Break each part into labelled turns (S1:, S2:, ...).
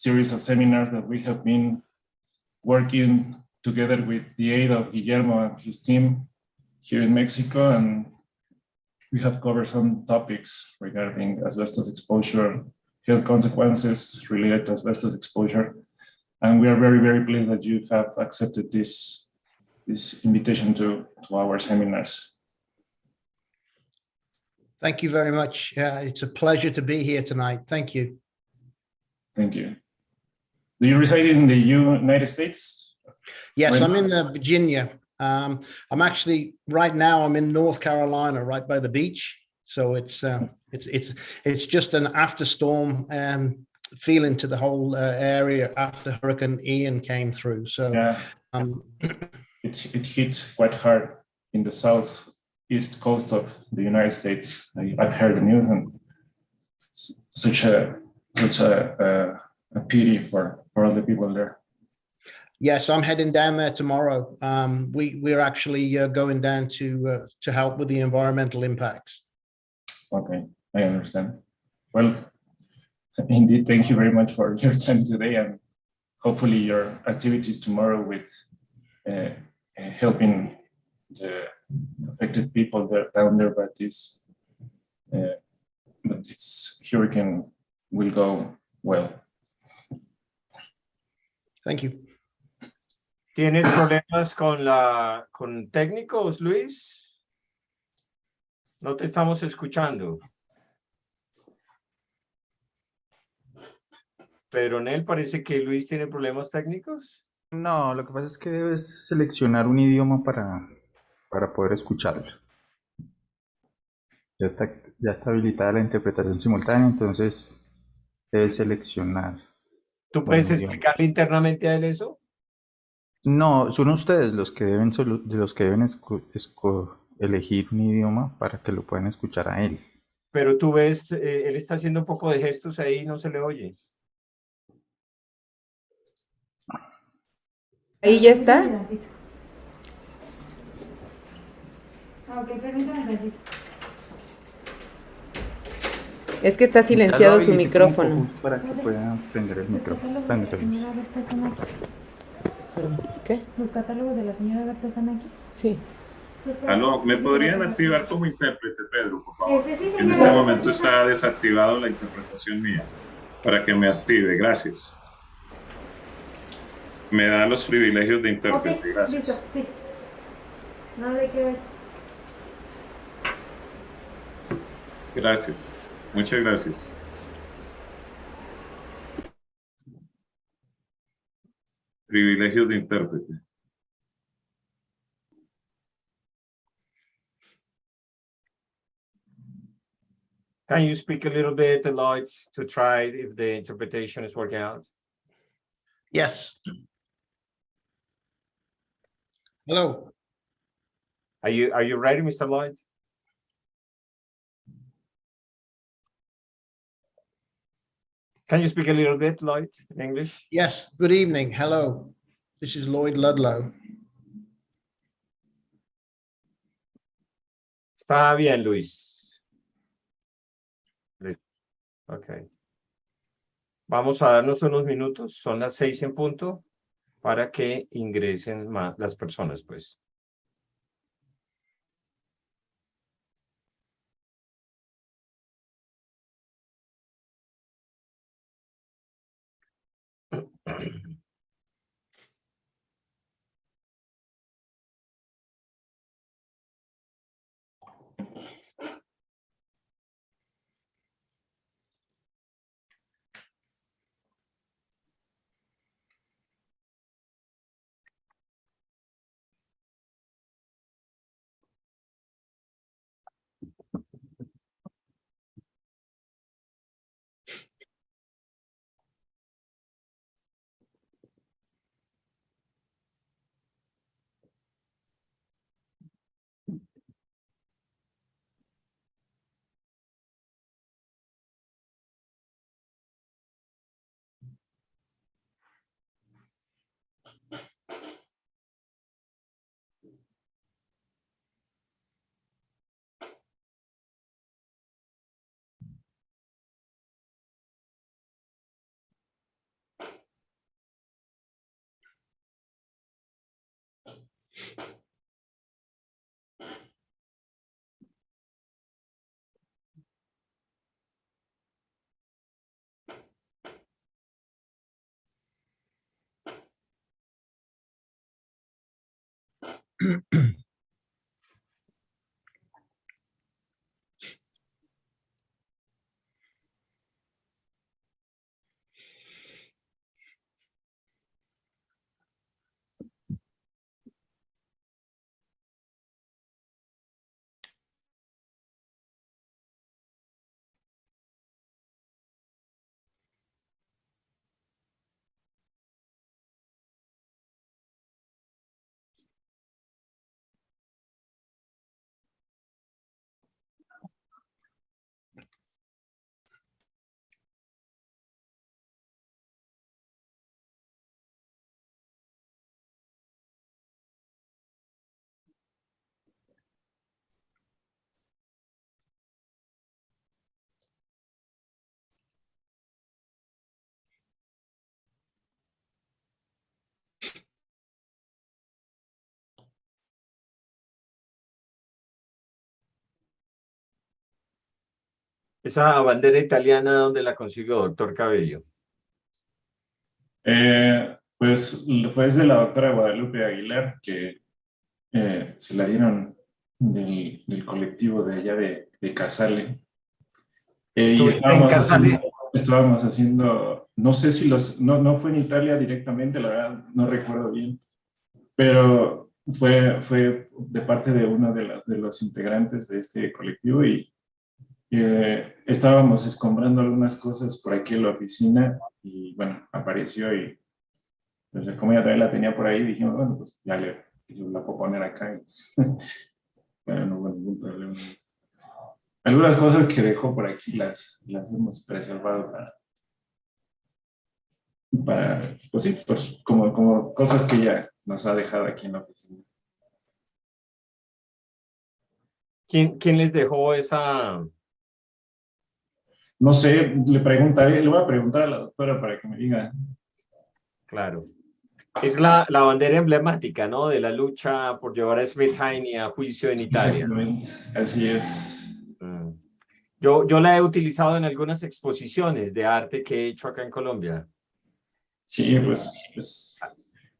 S1: series of seminars that we have been working together with the aid of Guillermo and his team here in Mexico, and we have covered some topics regarding asbestos exposure, health consequences related to asbestos exposure. And we are very, very pleased that you have accepted this invitation to our seminars.
S2: Thank you very much. It's a pleasure to be here tonight. Thank you.
S1: Thank you. Do you reside in the United States?
S2: Yes, I'm in Virginia. I'm actually right now. I'm in North Carolina, right by the beach. So it's just an after storm feeling to the whole area after Hurricane Ian came through. So
S1: yeah, it hit quite hard in the southeast coast of the United States. I've heard the news, and such a pity for all the people there.
S2: Yes, I'm heading down there tomorrow. We're actually going down to help with the environmental impacts. Okay,
S1: I understand. Well, indeed, thank you very much for your time today, and hopefully your activities tomorrow with helping the affected people down there by this hurricane will go well.
S2: Thank you.
S3: ¿Tienes problemas con técnicos, Luis? No te estamos escuchando. Pero en él parece que Luis tiene problemas técnicos.
S4: No, lo que pasa es que debes seleccionar un idioma para poder escucharlo. Ya está habilitada la interpretación simultánea, entonces debes seleccionar.
S3: ¿Tú puedes explicarle internamente a él eso?
S4: No, son ustedes los que deben elegir un idioma para que lo puedan escuchar a él.
S3: Pero tú ves, él está haciendo un poco de gestos ahí y no se le oye.
S5: Ahí ya está.
S6: Ok, permítame un ratito.
S5: Es que está silenciado su micrófono.
S4: Para que pueda prender el micrófono.
S5: ¿Qué?
S6: ¿Los catálogos de la señora Berta están aquí?
S5: Sí.
S7: Aló, ¿me podrían activar como intérprete, Pedro, por favor?
S6: Sí,
S7: En este momento está desactivado la interpretación mía. Para que me active, gracias. Me da los privilegios de intérprete,
S6: okay,
S7: gracias.
S6: Listo, sí. No hay que ver.
S7: Gracias, muchas gracias. Privilegios de intérprete.
S3: Can you speak a little bit, Lloyd, to try if the interpretation is working out?
S2: Yes. Hello.
S3: Are you ready, Mr. Lloyd? Can you speak a little bit, Lloyd, in English?
S2: Yes. Good evening. Hello. This is Lloyd Ludlow.
S3: Está bien, Luis. Ok. Vamos a darnos unos minutos, son las 6 en punto, para que ingresen más las personas, pues. Esa bandera italiana, ¿dónde la consiguió, doctor Cabello?
S1: Pues fue de la doctora Guadalupe Aguilar, que se la dieron del colectivo de allá de Casale. Y
S3: ¿Estuviste en Casale?
S1: estábamos haciendo, no sé si no fue en Italia directamente, la verdad, no recuerdo bien, pero fue de parte de uno de los integrantes de este colectivo y estábamos escombrando algunas cosas por aquí en la oficina y bueno, apareció y pues como ella también la tenía por ahí, dijimos, bueno, pues ya la puedo poner acá. Bueno, no hubo ningún problema. Algunas cosas que dejó por aquí las hemos preservado pues sí, pues como cosas que ya nos ha dejado aquí en la oficina.
S3: ¿Quién les dejó esa?
S1: No sé, le voy a preguntar a la doctora para que me diga.
S3: Claro. Es la bandera emblemática, ¿no? De la lucha por llevar a Smith Heine a juicio en Italia.
S1: Exactamente, así es.
S3: Yo la he utilizado en algunas exposiciones de arte que he hecho acá en Colombia.
S1: Sí, pues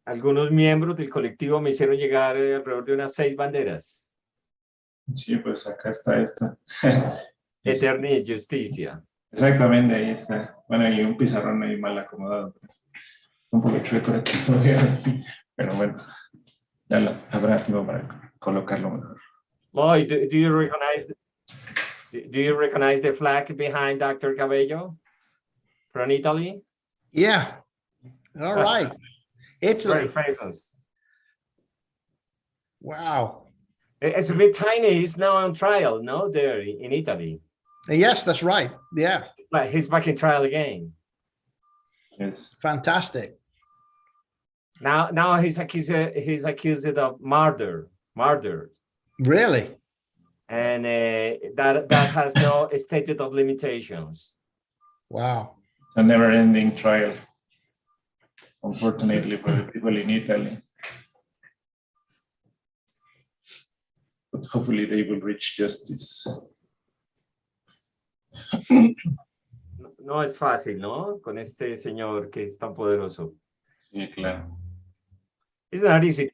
S3: Algunos miembros del colectivo me hicieron llegar alrededor de unas 6 banderas.
S1: sí, pues acá está esta.
S3: Eterni y Justicia.
S1: Exactamente, ahí está. Bueno, y un pizarrón ahí mal acomodado. Un poco chueco aquí, pero bueno, ya habrá tiempo para colocarlo mejor.
S3: Lloyd, do you recognize the flag behind Dr. Cabello from Italy?
S2: Yeah. All right.
S3: It's very
S2: Italy.
S3: famous.
S2: Wow.
S3: It's a bit tiny. He's now on trial, no, there in Italy.
S2: Yes, that's right. Yeah.
S3: But he's back in trial again.
S1: Yes.
S2: Fantastic.
S3: Now he's accused of murder.
S2: Really?
S3: And that has no statute of limitations.
S2: Wow.
S1: A never-ending trial, unfortunately for the people in Italy. But hopefully they will reach justice.
S3: No es fácil, ¿no? Con este señor que es tan poderoso.
S1: Sí, claro.
S3: It's not easy.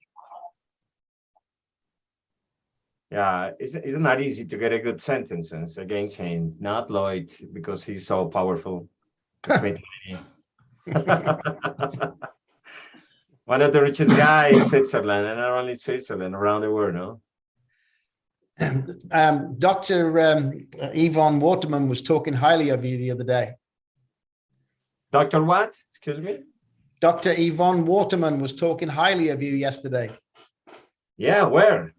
S3: Yeah, it's not easy to get a good sentence against him. Not Lloyd, because he's so powerful. One of the richest guys in Switzerland, and not only Switzerland, around the world, no?
S2: Dr. Yvonne Waterman was talking highly of you the other day.
S3: Dr. what? Excuse me?
S2: Dr. Yvonne Waterman was talking highly of you yesterday.
S3: Yeah, where?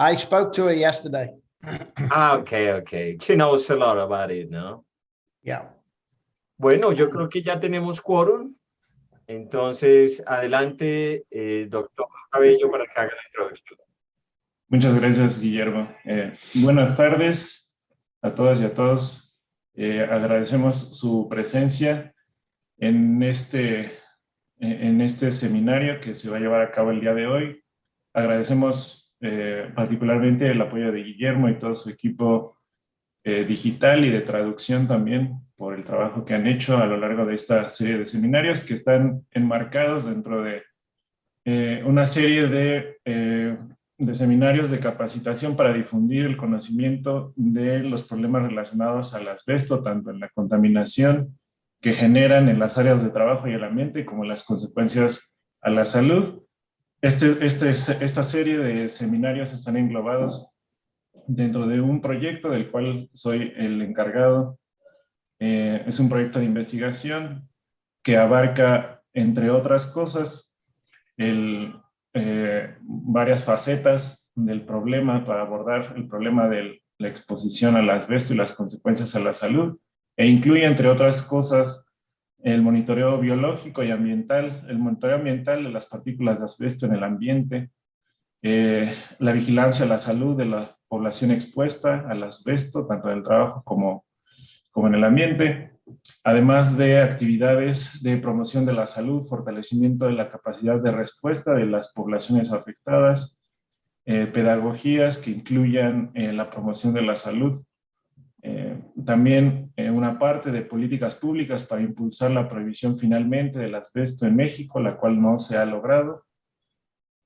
S2: I spoke to her yesterday.
S3: Okay. She knows a lot about it, ¿no?
S2: Yeah.
S3: Bueno, yo creo que ya tenemos quórum. Entonces, adelante, doctor Cabello, para que haga la introducción.
S1: Muchas gracias, Guillermo. Buenas tardes a todas y a todos. Agradecemos su presencia en este seminario que se va a llevar a cabo el día de hoy. Agradecemos particularmente el apoyo de Guillermo y todo su equipo digital y de traducción también por el trabajo que han hecho a lo largo de esta serie de seminarios que están enmarcados dentro de una serie de seminarios de capacitación para difundir el conocimiento de los problemas relacionados al asbesto, tanto en la contaminación que generan en las áreas de trabajo y el ambiente, como las consecuencias a la salud. Esta serie de seminarios están englobados dentro de un proyecto del cual soy el encargado. Es un proyecto de investigación que abarca, entre otras cosas, varias facetas del problema para abordar el problema de la exposición al asbesto y las consecuencias a la salud, e incluye, entre otras cosas, el monitoreo biológico y ambiental, el monitoreo ambiental de las partículas de asbesto en el ambiente, la vigilancia a la salud de la población expuesta al asbesto, tanto en el trabajo como en el ambiente, además de actividades de promoción de la salud, fortalecimiento de la capacidad de respuesta de las poblaciones afectadas, pedagogías que incluyan la promoción de la salud, también una parte de políticas públicas para impulsar la prohibición finalmente del asbesto en México, la cual no se ha logrado,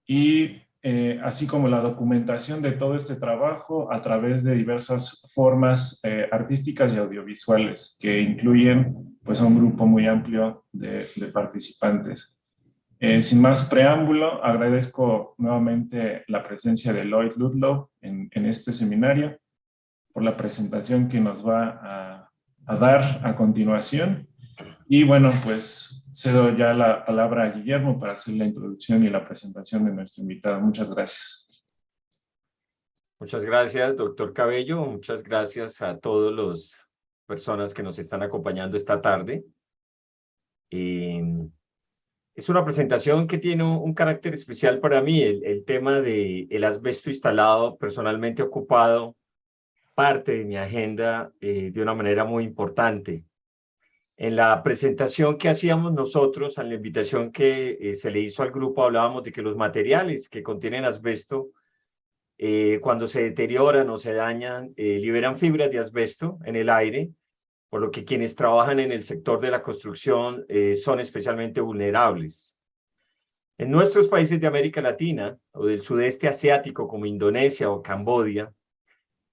S1: y así como la documentación de todo este trabajo a través de diversas formas artísticas y audiovisuales que incluyen pues, a un grupo muy amplio de participantes. Sin más preámbulo, agradezco nuevamente la presencia de Lloyd Ludlow en este seminario por la presentación que nos va a dar a continuación. Y bueno, pues cedo ya la palabra a Guillermo para hacer la introducción y la presentación de nuestro invitado. Muchas gracias.
S3: Muchas gracias, doctor Cabello. Muchas gracias a todas las personas que nos están acompañando esta tarde. Es una presentación que tiene un carácter especial para mí. El tema del asbesto instalado, personalmente ocupado parte de mi agenda de una manera muy importante. En la presentación que hacíamos nosotros, en la invitación que se le hizo al grupo, hablábamos de que los materiales que contienen asbesto, cuando se deterioran o se dañan, liberan fibras de asbesto en el aire, por lo que quienes trabajan en el sector de la construcción son especialmente vulnerables. En nuestros países de América Latina o del sudeste asiático, como Indonesia o Camboya,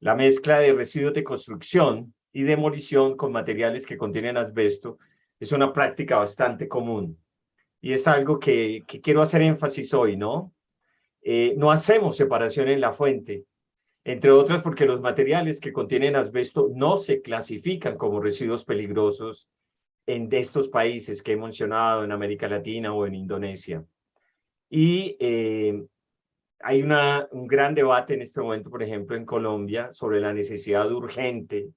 S3: la mezcla de residuos de construcción y demolición con materiales que contienen asbesto es una práctica bastante común. Y es algo que quiero hacer énfasis hoy, ¿no? No hacemos separación en la fuente, entre otras porque los materiales que contienen asbesto no se clasifican como residuos peligrosos en estos países que he mencionado, en América Latina o en Indonesia. Y hay un gran debate en este momento, por ejemplo, en Colombia, sobre la necesidad urgente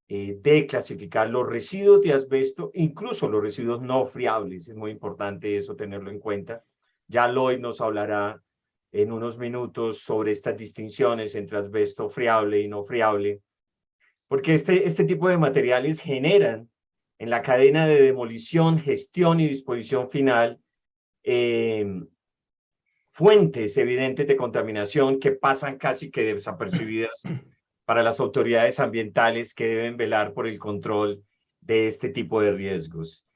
S3: de clasificar los residuos de asbesto, incluso los residuos no friables. Es muy importante eso tenerlo en cuenta. Ya Lloyd nos hablará en unos minutos sobre estas distinciones entre asbesto friable y no friable, porque este tipo de materiales generan en la cadena de demolición, gestión y disposición final fuentes evidentes de contaminación que pasan casi que desapercibidas para las autoridades ambientales que deben velar por el control de este tipo de riesgos.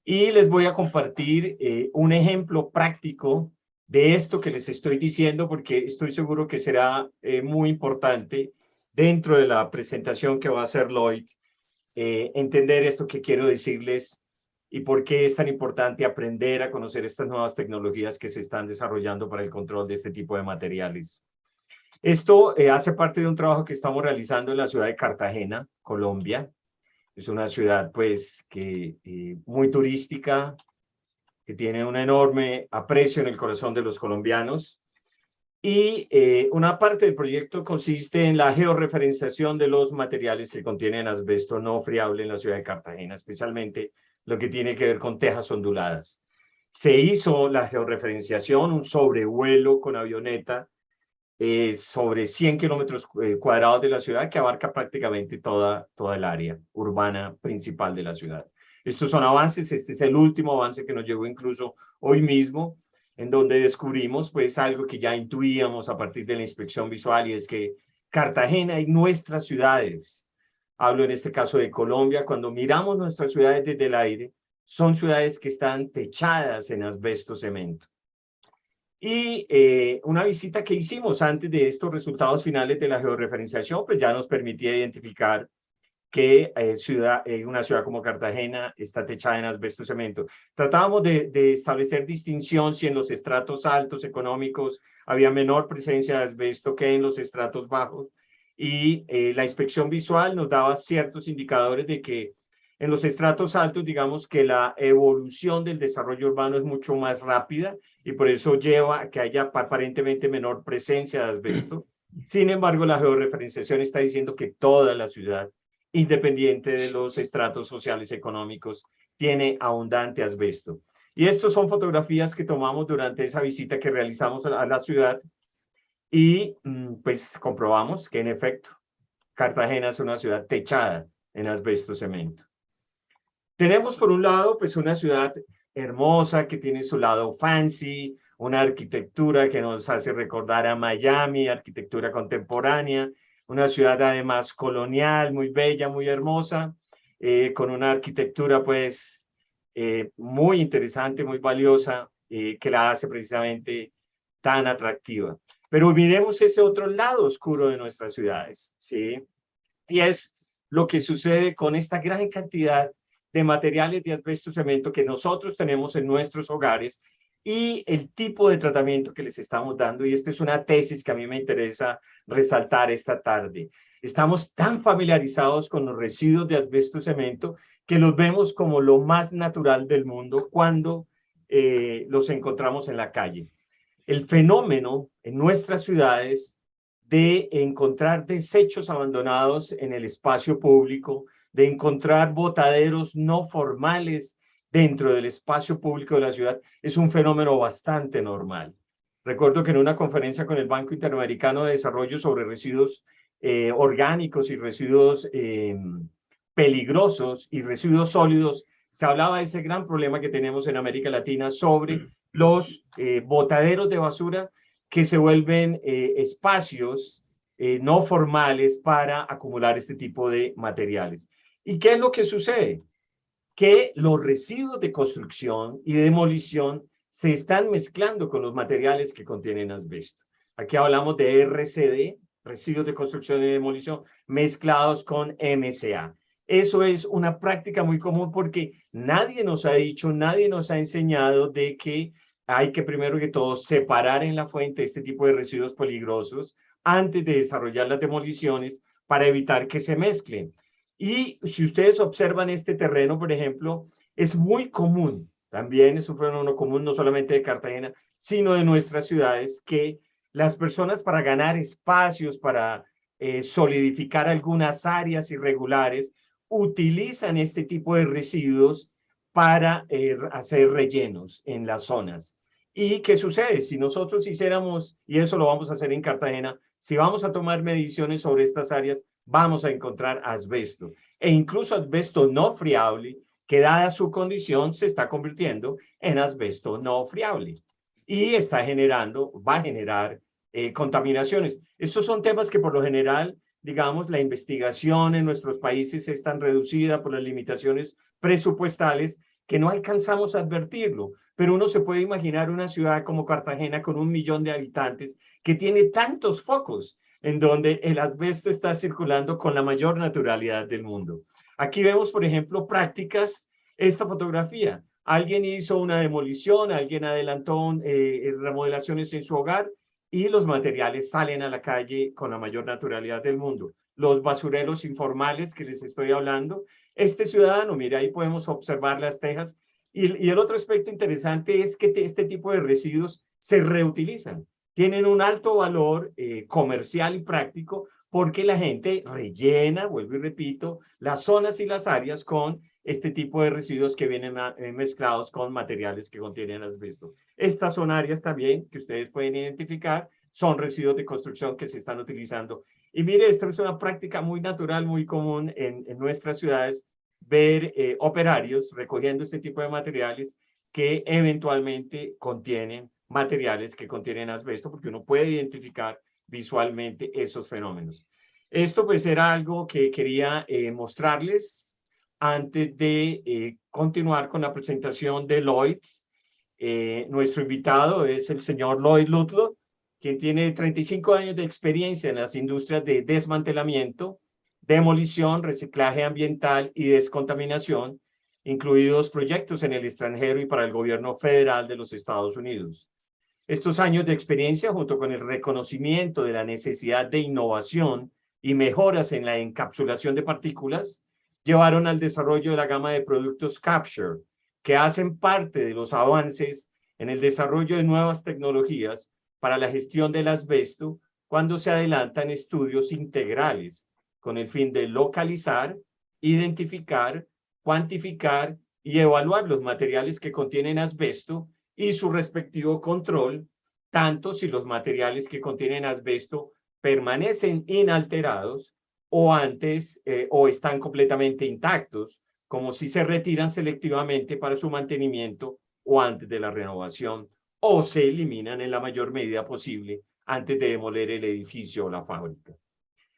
S3: Y les voy a compartir un ejemplo práctico de esto que les estoy diciendo, porque estoy seguro que será muy importante dentro de la presentación que va a hacer Lloyd, entender esto que quiero decirles y por qué es tan importante aprender a conocer estas nuevas tecnologías que se están desarrollando para el control de este tipo de materiales. Esto hace parte de un trabajo que estamos realizando en la ciudad de Cartagena, Colombia. Es una ciudad pues que muy turística, que tiene un enorme aprecio en el corazón de los colombianos. Y una parte del proyecto consiste en la georreferenciación de los materiales que contienen asbesto no friable en la ciudad de Cartagena, especialmente lo que tiene que ver con tejas onduladas. Se hizo la georreferenciación, un sobrevuelo con avioneta sobre 100 kilómetros cuadrados de la ciudad, que abarca prácticamente toda el área urbana principal de la ciudad. Estos son avances. Este es el último avance que nos llegó incluso hoy mismo, en donde descubrimos pues algo que ya intuíamos a partir de la inspección visual, y es que Cartagena y nuestras ciudades, hablo en este caso de Colombia, cuando miramos nuestras ciudades desde el aire, son ciudades que están techadas en asbesto cemento. Y una visita que hicimos antes de estos resultados finales de la georreferenciación, pues ya nos permitía identificar que una ciudad como Cartagena está techada en asbesto cemento. Tratábamos de establecer distinción si en los estratos altos económicos había menor presencia de asbesto que en los estratos bajos, y la inspección visual nos daba ciertos indicadores de que en los estratos altos, digamos que la evolución del desarrollo urbano es mucho más rápida y por eso lleva a que haya aparentemente menor presencia de asbesto. Sin embargo, la georreferenciación está diciendo que toda la ciudad, independiente de los estratos sociales económicos, tiene abundante asbesto. Y estas son fotografías que tomamos durante esa visita que realizamos a la ciudad y pues comprobamos que en efecto Cartagena es una ciudad techada en asbesto cemento. Tenemos por un lado pues una ciudad hermosa que tiene su lado fancy, una arquitectura que nos hace recordar a Miami, arquitectura contemporánea, una ciudad además colonial, muy bella, muy hermosa, con una arquitectura pues muy interesante, muy valiosa, que la hace precisamente tan atractiva. Pero miremos ese otro lado oscuro de nuestras ciudades, ¿sí? Y es lo que sucede con esta gran cantidad de materiales de asbesto cemento que nosotros tenemos en nuestros hogares y el tipo de tratamiento que les estamos dando. Y esta es una tesis que a mí me interesa resaltar esta tarde. Estamos tan familiarizados con los residuos de asbesto cemento que los vemos como lo más natural del mundo cuando los encontramos en la calle. El fenómeno en nuestras ciudades de encontrar desechos abandonados en el espacio público, de encontrar botaderos no formales dentro del espacio público de la ciudad, es un fenómeno bastante normal. Recuerdo que en una conferencia con el Banco Interamericano de Desarrollo sobre residuos orgánicos y residuos peligrosos y residuos sólidos, se hablaba de ese gran problema que tenemos en América Latina sobre los botaderos de basura que se vuelven espacios no formales para acumular este tipo de materiales. ¿Y qué es lo que sucede? Que los residuos de construcción y de demolición se están mezclando con los materiales que contienen asbesto. Aquí hablamos de RCD, residuos de construcción y demolición, mezclados con MCA. Eso es una práctica muy común porque nadie nos ha dicho, nadie nos ha enseñado de que hay que primero que todo separar en la fuente este tipo de residuos peligrosos antes de desarrollar las demoliciones para evitar que se mezclen. Y si ustedes observan este terreno, por ejemplo, es muy común, también es un fenómeno común no solamente de Cartagena, sino de nuestras ciudades, que las personas para ganar espacios, para solidificar algunas áreas irregulares, utilizan este tipo de residuos para hacer rellenos en las zonas. ¿Y qué sucede? Si nosotros hiciéramos, y eso lo vamos a hacer en Cartagena, si vamos a tomar mediciones sobre estas áreas, vamos a encontrar asbesto e incluso asbesto no friable, que dada su condición se está convirtiendo en asbesto no friable y está generando, va a generar contaminaciones. Estos son temas que por lo general, digamos, la investigación en nuestros países es tan reducida por las limitaciones presupuestales que no alcanzamos a advertirlo. Pero uno se puede imaginar una ciudad como Cartagena con 1 millón de habitantes que tiene tantos focos en donde el asbesto está circulando con la mayor naturalidad del mundo. Aquí vemos, por ejemplo, prácticas, esta fotografía. Alguien hizo una demolición, alguien adelantó remodelaciones en su hogar y los materiales salen a la calle con la mayor naturalidad del mundo. Los basureros informales que les estoy hablando. Este ciudadano, mira, ahí podemos observar las tejas. Y el otro aspecto interesante es que este tipo de residuos se reutilizan. Tienen un alto valor comercial y práctico porque la gente rellena, vuelvo y repito, las zonas y las áreas con este tipo de residuos que vienen mezclados con materiales que contienen asbesto. Estas son áreas también que ustedes pueden identificar, son residuos de construcción que se están utilizando. Y mire, esta es una práctica muy natural, muy común en nuestras ciudades, ver operarios recogiendo este tipo de materiales que eventualmente contienen materiales que contienen asbesto, porque uno puede identificar visualmente esos fenómenos. Esto pues era algo que quería mostrarles antes de continuar con la presentación de Lloyd. Nuestro invitado es el señor Lloyd Ludlow, quien tiene 35 años de experiencia en las industrias de desmantelamiento, demolición, reciclaje ambiental y descontaminación, incluidos proyectos en el extranjero y para el gobierno federal de los Estados Unidos. Estos años de experiencia, junto con el reconocimiento de la necesidad de innovación y mejoras en la encapsulación de partículas, llevaron al desarrollo de la gama de productos Capture, que hacen parte de los avances en el desarrollo de nuevas tecnologías para la gestión del asbesto cuando se adelantan estudios integrales con el fin de localizar, identificar, cuantificar y evaluar los materiales que contienen asbesto y su respectivo control, tanto si los materiales que contienen asbesto permanecen inalterados o están completamente intactos, como si se retiran selectivamente para su mantenimiento o antes de la renovación, o se eliminan en la mayor medida posible antes de demoler el edificio o la fábrica.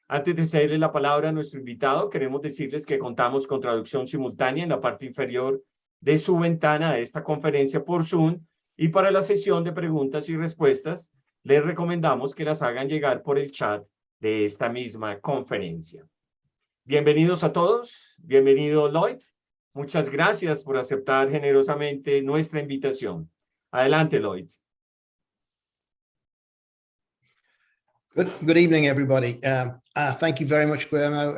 S3: Antes de cederle la palabra a nuestro invitado, queremos decirles que contamos con traducción simultánea en la parte inferior de su ventana de esta conferencia por Zoom, y para la sesión de preguntas y respuestas, les recomendamos que las hagan llegar por el chat de esta misma conferencia. Bienvenidos a todos, bienvenido Lloyd. Muchas gracias por aceptar generosamente nuestra invitación. Adelante, Lloyd.
S2: Good evening, everybody. Thank you very much, Guillermo.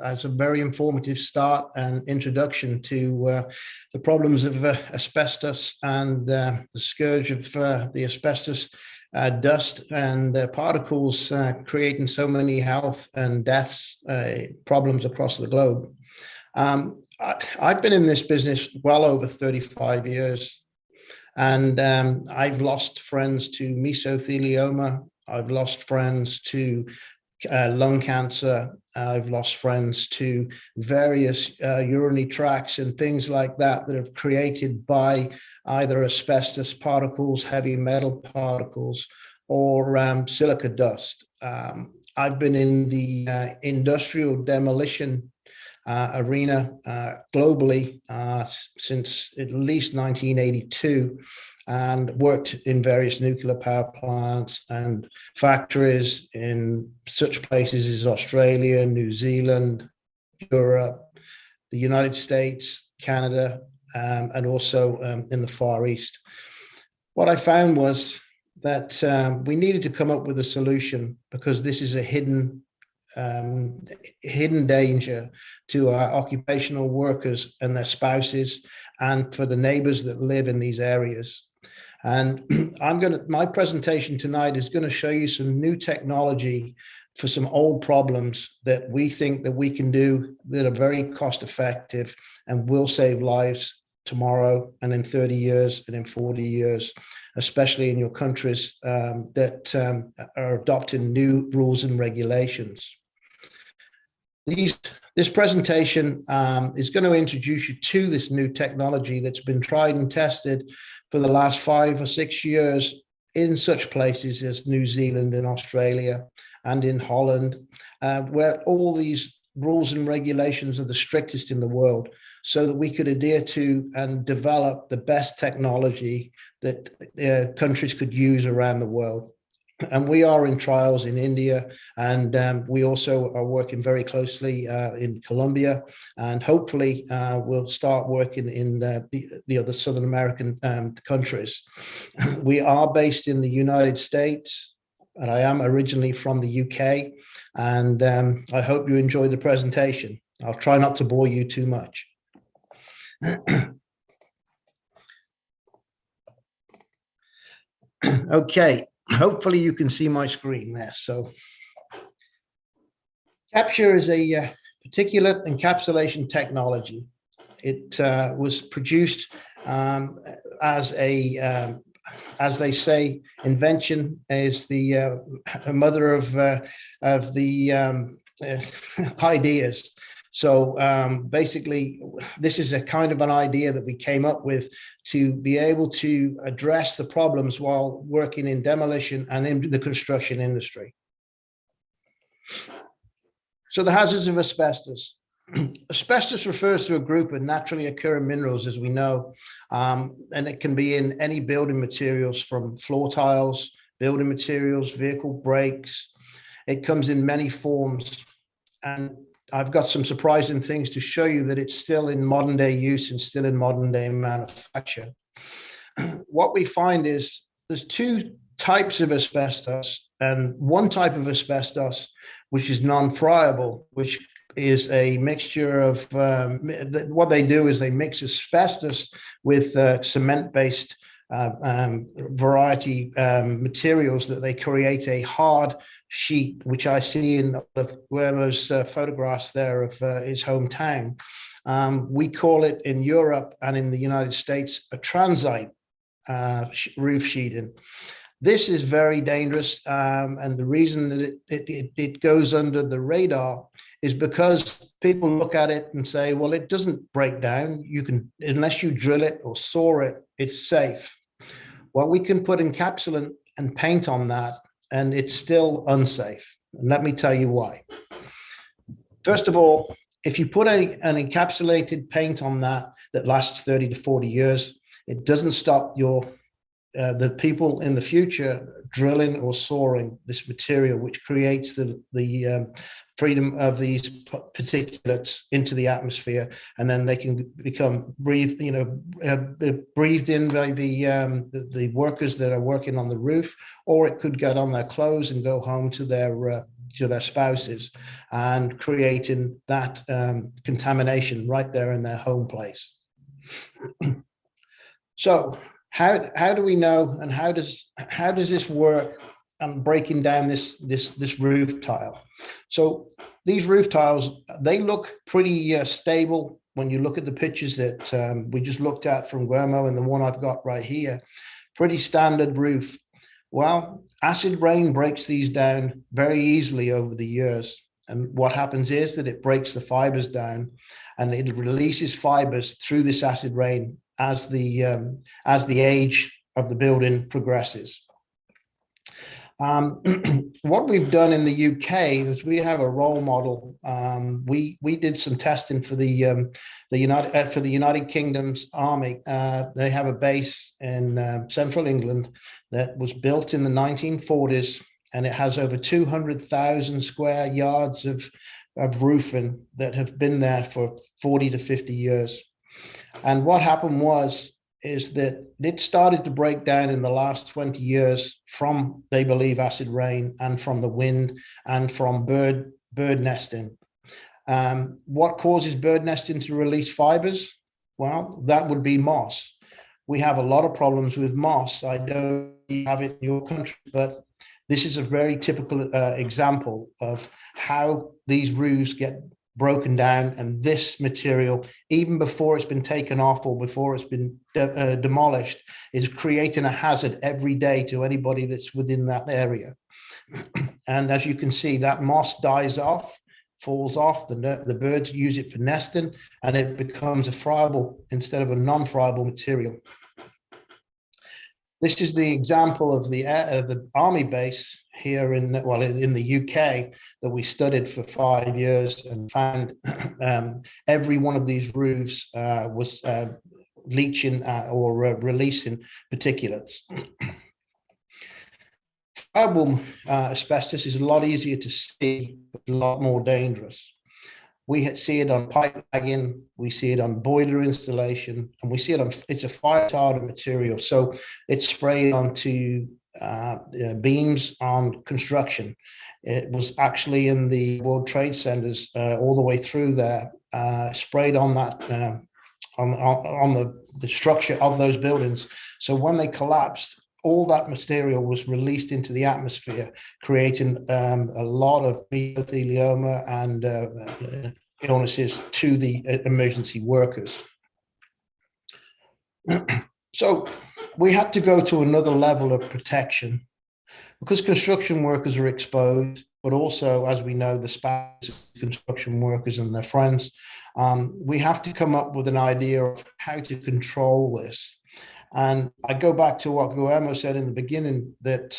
S2: It's a very informative start and introduction to the problems of asbestos and the scourge of the asbestos dust and particles creating so many health and deaths problems across the globe. I've been in this business well over 35 years, and I've lost friends to mesothelioma. I've lost friends to lung cancer. I've lost friends to various urinary tracts and things like that that are created by either asbestos particles, heavy metal particles, or silica dust. I've been in the industrial demolition arena globally since at least 1982. And worked in various nuclear power plants and factories in such places as Australia, New Zealand, Europe, the United States, Canada, and also in the Far East. What I found was that we needed to come up with a solution, because this is a hidden danger to our occupational workers and their spouses, and for the neighbors that live in these areas. And my presentation tonight is going to show you some new technology for some old problems that we think that we can do that are very cost effective and will save lives tomorrow and in 30 years and in 40 years, especially in your countries that are adopting new rules and regulations. This presentation is going to introduce you to this new technology that's been tried and tested for the last 5 or 6 years in such places as New Zealand and Australia and in Holland, where all these rules and regulations are the strictest in the world, so that we could adhere to and develop the best technology that countries could use around the world. And we are in trials in India, and we also are working very closely in Colombia, and hopefully we'll start working in the other Southern American countries. We are based in the United States, and I am originally from the UK, and I hope you enjoy the presentation. I'll try not to bore you too much. Okay. Hopefully you can see my screen there. So Capture is a particulate encapsulation technology. It was produced as they say, invention is the mother of the ideas. So basically, this is a kind of an idea that we came up with to be able to address the problems while working in demolition and in the construction industry. So the hazards of asbestos. Asbestos refers to a group of naturally occurring minerals, as we know, and it can be in any building materials, from floor tiles, building materials, vehicle brakes. It comes in many forms. And I've got some surprising things to show you that it's still in modern day use and still in modern day manufacture. What we find is there's two types of asbestos, and one type of asbestos, which is non-friable, which is a mixture of, what they do is they mix asbestos with cement-based variety materials that they create a hard sheet, which I see in Guillermo's photographs there of his hometown. We call it in Europe and in the United States a transite roof sheeting. This is very dangerous, and the reason that it goes under the radar is because people look at it and say, well, it doesn't break down. You can, unless you drill it or saw it, it's safe. Well, we can put encapsulant and paint on that, and it's still unsafe. And let me tell you why. First of all, if you put an encapsulated paint on that lasts 30 to 40 years, it doesn't stop the people in the future drilling or sawing this material, which creates the freedom of these particulates into the atmosphere, and then they can become breathed in by the workers that are working on the roof, or it could get on their clothes and go home to their spouses, and creating that contamination right there in their home place. So how do we know, and how does this work on breaking down this roof tile? So these roof tiles, they look pretty stable when you look at the pictures that we just looked at from Guillermo and the one I've got right here. Pretty standard roof. Well, acid rain breaks these down very easily over the years. And what happens is that it breaks the fibers down, and it releases fibers through this acid rain as the age of the building progresses. What we've done in the UK is we have a role model. We did some testing for the United Kingdom's Army. They have a base in central England that was built in the 1940s, and it has over 200,000 square yards of roofing that have been there for 40 to 50 years. And what happened is that it started to break down in the last 20 years from, they believe, acid rain and from the wind and from bird nesting. What causes bird nesting to release fibers? Well, that would be moss. We have a lot of problems with moss. I don't have it in your country, but this is a very typical example of how these roofs get broken down, and this material, even before it's been taken off or before it's been demolished, is creating a hazard every day to anybody that's within that area. And as you can see, that moss dies off, falls off, the birds use it for nesting, and it becomes a friable instead of a non-friable material. This is the example of the army base here in the UK that we studied for 5 years, and found every one of these roofs was leaching or releasing particulates. Friable asbestos is a lot easier to see, but a lot more dangerous. We see it on pipe bagging, we see it on boiler installation, and we see it on, it's a fire retardant material. So it's sprayed onto beams on construction. It was actually in the World Trade Centers all the way through there, sprayed on that, on the structure of those buildings. So when they collapsed, all that material was released into the atmosphere, creating a lot of mesothelioma and illnesses to the emergency workers. So we had to go to another level of protection because construction workers are exposed, but also, as we know, the spouses of construction workers and their friends. We have to come up with an idea of how to control this. And I go back to what Guillermo said in the beginning, that,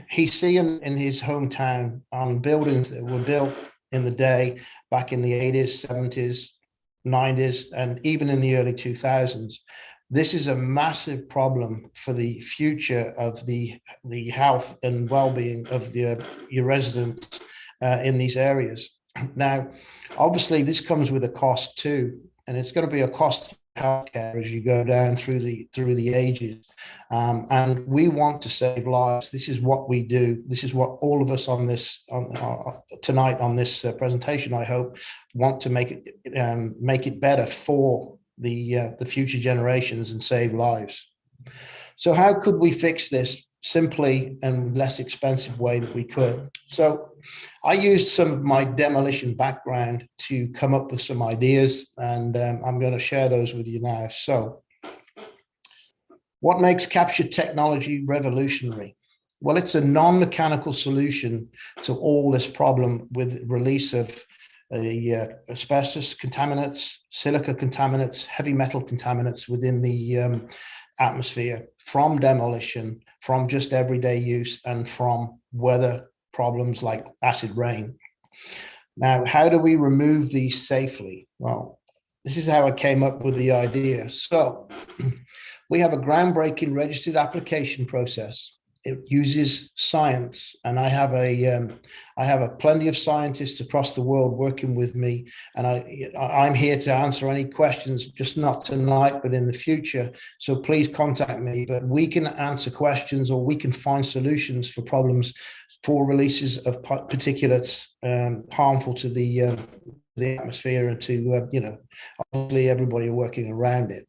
S2: he's seeing in his hometown on buildings that were built in the day, back in the 80s, 70s, 90s, and even in the early 2000s. This is a massive problem for the future of the health and well-being of your residents in these areas. Now, obviously, this comes with a cost too, and it's going to be a cost to healthcare as you go down through the ages. And we want to save lives. This is what we do. This is what all of us on this tonight on this presentation, I hope, want to make it better for the future generations and save lives. So how could we fix this simply and less expensive way that we could? So I used some of my demolition background to come up with some ideas, and I'm going to share those with you now. So what makes capture technology revolutionary? Well, it's a non-mechanical solution to all this problem with release of asbestos contaminants, silica contaminants, heavy metal contaminants within the atmosphere from demolition, from just everyday use, and from weather problems like acid rain. Now, how do we remove these safely? Well, this is how I came up with the idea. So we have a groundbreaking registered application process. It uses science, and I have a plenty of scientists across the world working with me, and I'm here to answer any questions, just not tonight, but in the future. So please contact me. But we can answer questions, or we can find solutions for problems for releases of particulates harmful to the atmosphere and to obviously everybody working around it.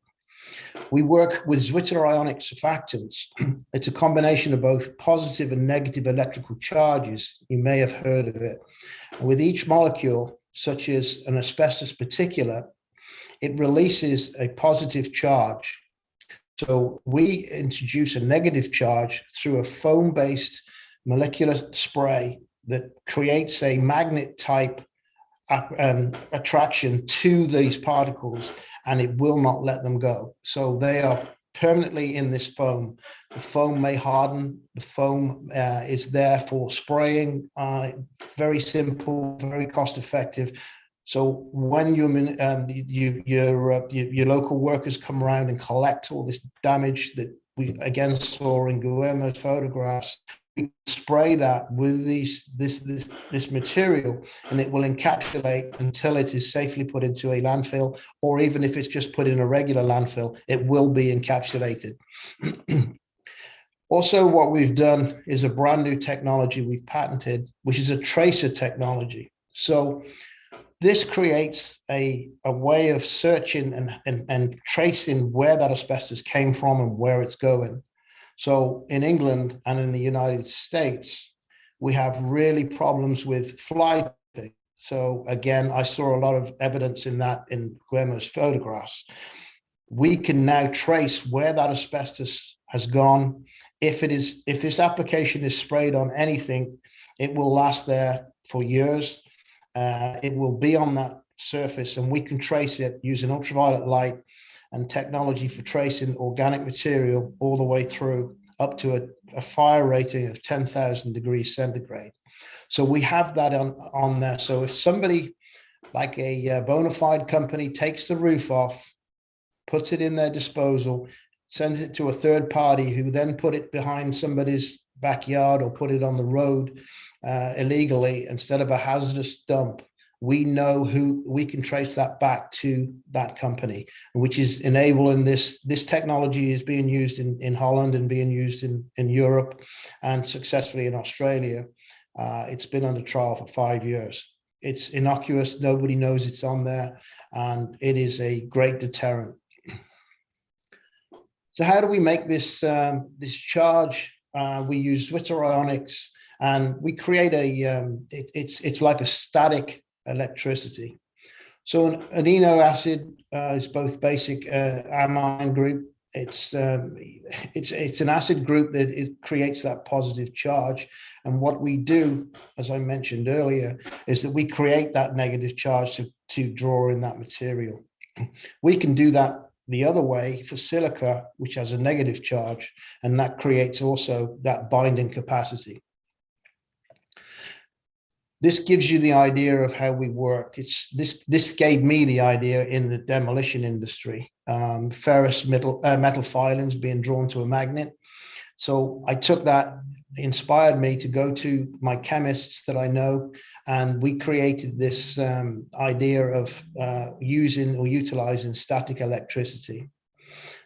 S2: We work with zwitterionic surfactants. It's a combination of both positive and negative electrical charges. You may have heard of it. With each molecule, such as an asbestos particulate, it releases a positive charge. So we introduce a negative charge through a foam-based molecular spray that creates a magnet type attraction to these particles, and it will not let them go. So they are permanently in this foam. The foam may harden. The foam is there for spraying. Very simple, very cost effective. So when your local workers come around and collect all this damage that we again saw in Guillermo's photographs, we spray that with this material, and it will encapsulate until it is safely put into a landfill, or even if it's just put in a regular landfill, it will be encapsulated. Also, what we've done is a brand new technology we've patented, which is a tracer technology. So this creates a way of searching and tracing where that asbestos came from and where it's going. So in England and in the United States, we have really problems with fly tipping. So again, I saw a lot of evidence in that in Guillermo's photographs. We can now trace where that asbestos has gone. If this application is sprayed on anything, it will last there for years. It will be on that surface, and we can trace it using ultraviolet light and technology for tracing organic material all the way through up to a fire rating of 10,000 degrees centigrade. So we have that on there. So if somebody like a bona fide company takes the roof off, puts it in their disposal, sends it to a third party who then put it behind somebody's backyard or put it on the road illegally instead of a hazardous dump, we know who we can trace that back to that company, which is enabling this technology is being used in Holland and being used in Europe and successfully in Australia. It's been under trial for 5 years. It's innocuous. Nobody knows it's on there, and it is a great deterrent. So how do we make this charge? We use zwitterionics, and we create it's like a static electricity. So an amino acid is both basic amine group. It's an acid group that it creates that positive charge. And what we do, as I mentioned earlier, is that we create that negative charge to draw in that material. We can do that the other way for silica, which has a negative charge, and that creates also that binding capacity. this gives you the idea of how we work. This gave me the idea in the demolition industry. Ferrous metal filings being drawn to a magnet. So I took that, inspired me to go to my chemists that I know, and we created this idea of using or utilizing static electricity.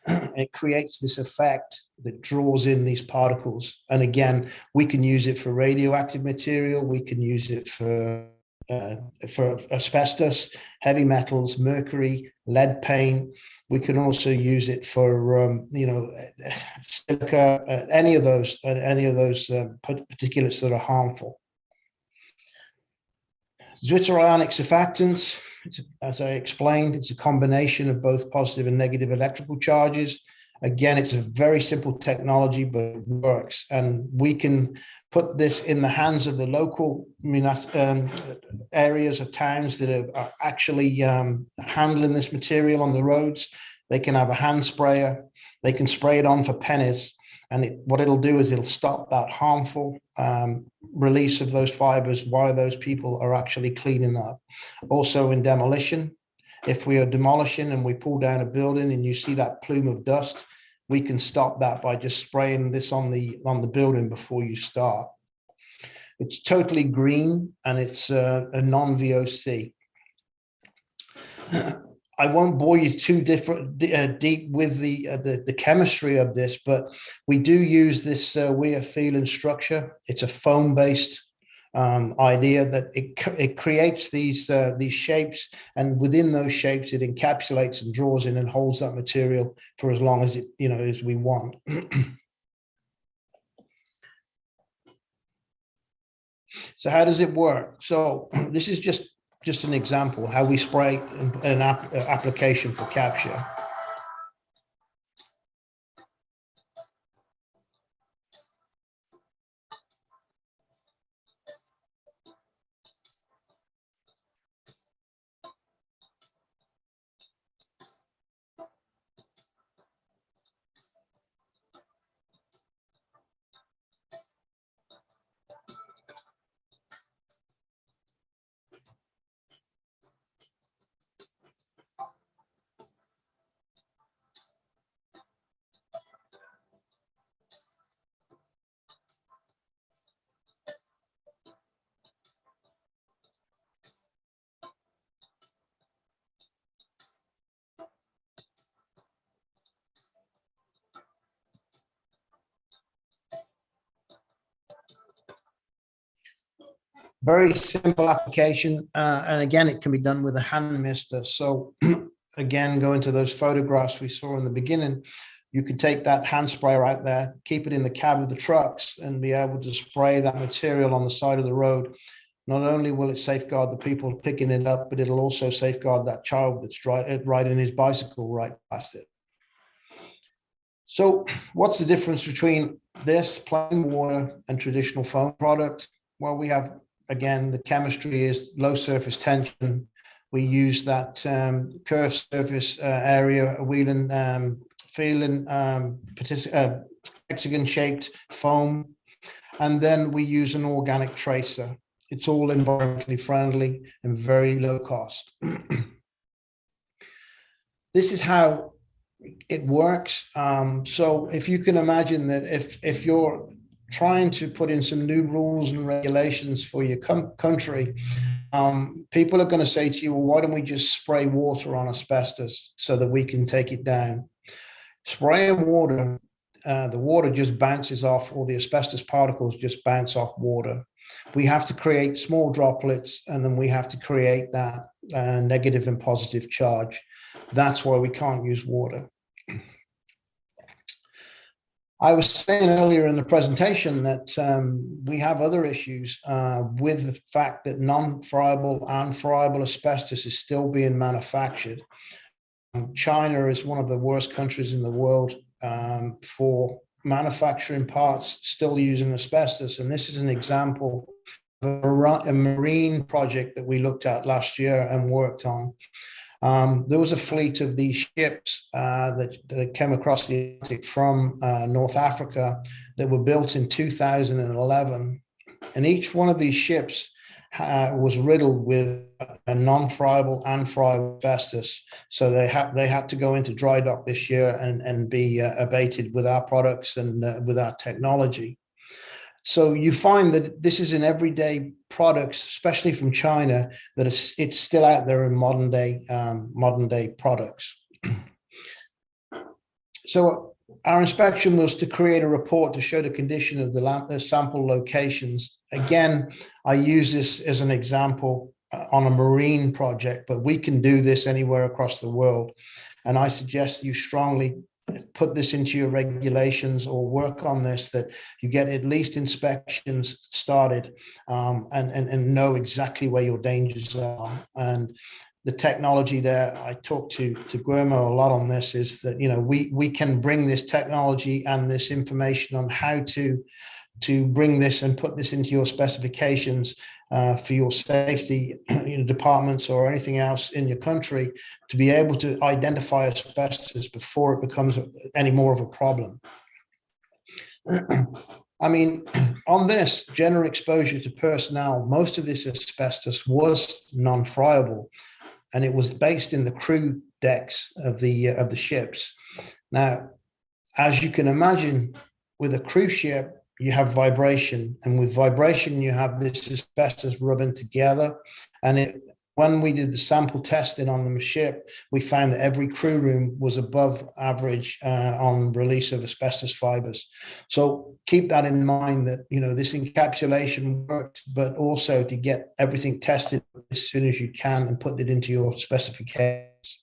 S2: It creates this effect that draws in these particles. And again, we can use it for radioactive material. We can use it for asbestos, heavy metals, mercury, lead paint. We can also use it for, silica, any of those particulates that are harmful. Zwitterionic surfactants, as I explained, it's a combination of both positive and negative electrical charges. Again, it's a very simple technology, but it works. And we can put this in the hands of the local areas of towns that are actually handling this material on the roads. They can have a hand sprayer. They can spray it on for pennies. And what it'll do is it'll stop that harmful release of those fibers while those people are actually cleaning up. Also in demolition, if we are demolishing and we pull down a building and you see that plume of dust, we can stop that by just spraying this on the building before you start. It's totally green and it's a non-VOC. I won't bore you too deep with the chemistry of this, but we do use this weir feeling structure. It's a foam-based idea that it creates these shapes, and within those shapes, it encapsulates and draws in and holds that material for as long as as we want. So how does it work? So this is just an example how we spray an application for capture. Very simple application, and again, it can be done with a hand mister. So again, going to those photographs we saw in the beginning, you could take that hand sprayer out there, keep it in the cab of the trucks, and be able to spray that material on the side of the road. Not only will it safeguard the people picking it up, but it'll also safeguard that child that's riding his bicycle right past it. So what's the difference between this plain water and traditional foam product? Well, we have, again, the chemistry is low surface tension. We use that curved surface area, wheeling, feeling, hexagon-shaped foam, and then we use an organic tracer. It's all environmentally friendly and very low cost. This is how it works. So if you can imagine that if you're trying to put in some new rules and regulations for your country, people are going to say to you, well, why don't we just spray water on asbestos so that we can take it down? Spraying water, the water just bounces off, or the asbestos particles just bounce off water. We have to create small droplets, and then we have to create that negative and positive charge. That's why we can't use water. I was saying earlier in the presentation that we have other issues with the fact that non-friable and friable asbestos is still being manufactured. China is one of the worst countries in the world for manufacturing parts still using asbestos. And this is an example of a marine project that we looked at last year and worked on. There was a fleet of these ships that came across the Atlantic from North Africa that were built in 2011. And each one of these ships was riddled with a non-friable and friable asbestos. So they had to go into dry dock this year and be abated with our products and with our technology. So you find that this is in everyday products, especially from China, that it's still out there in modern day products. So our inspection was to create a report to show the condition of the sample locations. Again, I use this as an example on a marine project, but we can do this anywhere across the world. And I suggest you strongly put this into your regulations or work on this, that you get at least inspections started and know exactly where your dangers are. And the technology there, I talked to Guillermo a lot on this, is that, you know, we can bring this technology and this information on how to bring this and put this into your specifications for your safety departments or anything else in your country, to be able to identify asbestos before it becomes any more of a problem. I mean, on this general exposure to personnel, most of this asbestos was non-friable, and it was based in the crew decks of the ships. Now, as you can imagine, with a cruise ship, you have vibration, and with vibration, you have this asbestos rubbing together. And when we did the sample testing on the ship, we found that every crew room was above average on release of asbestos fibers. So keep that in mind, that, you know, this encapsulation worked, but also to get everything tested as soon as you can and put it into your specifications.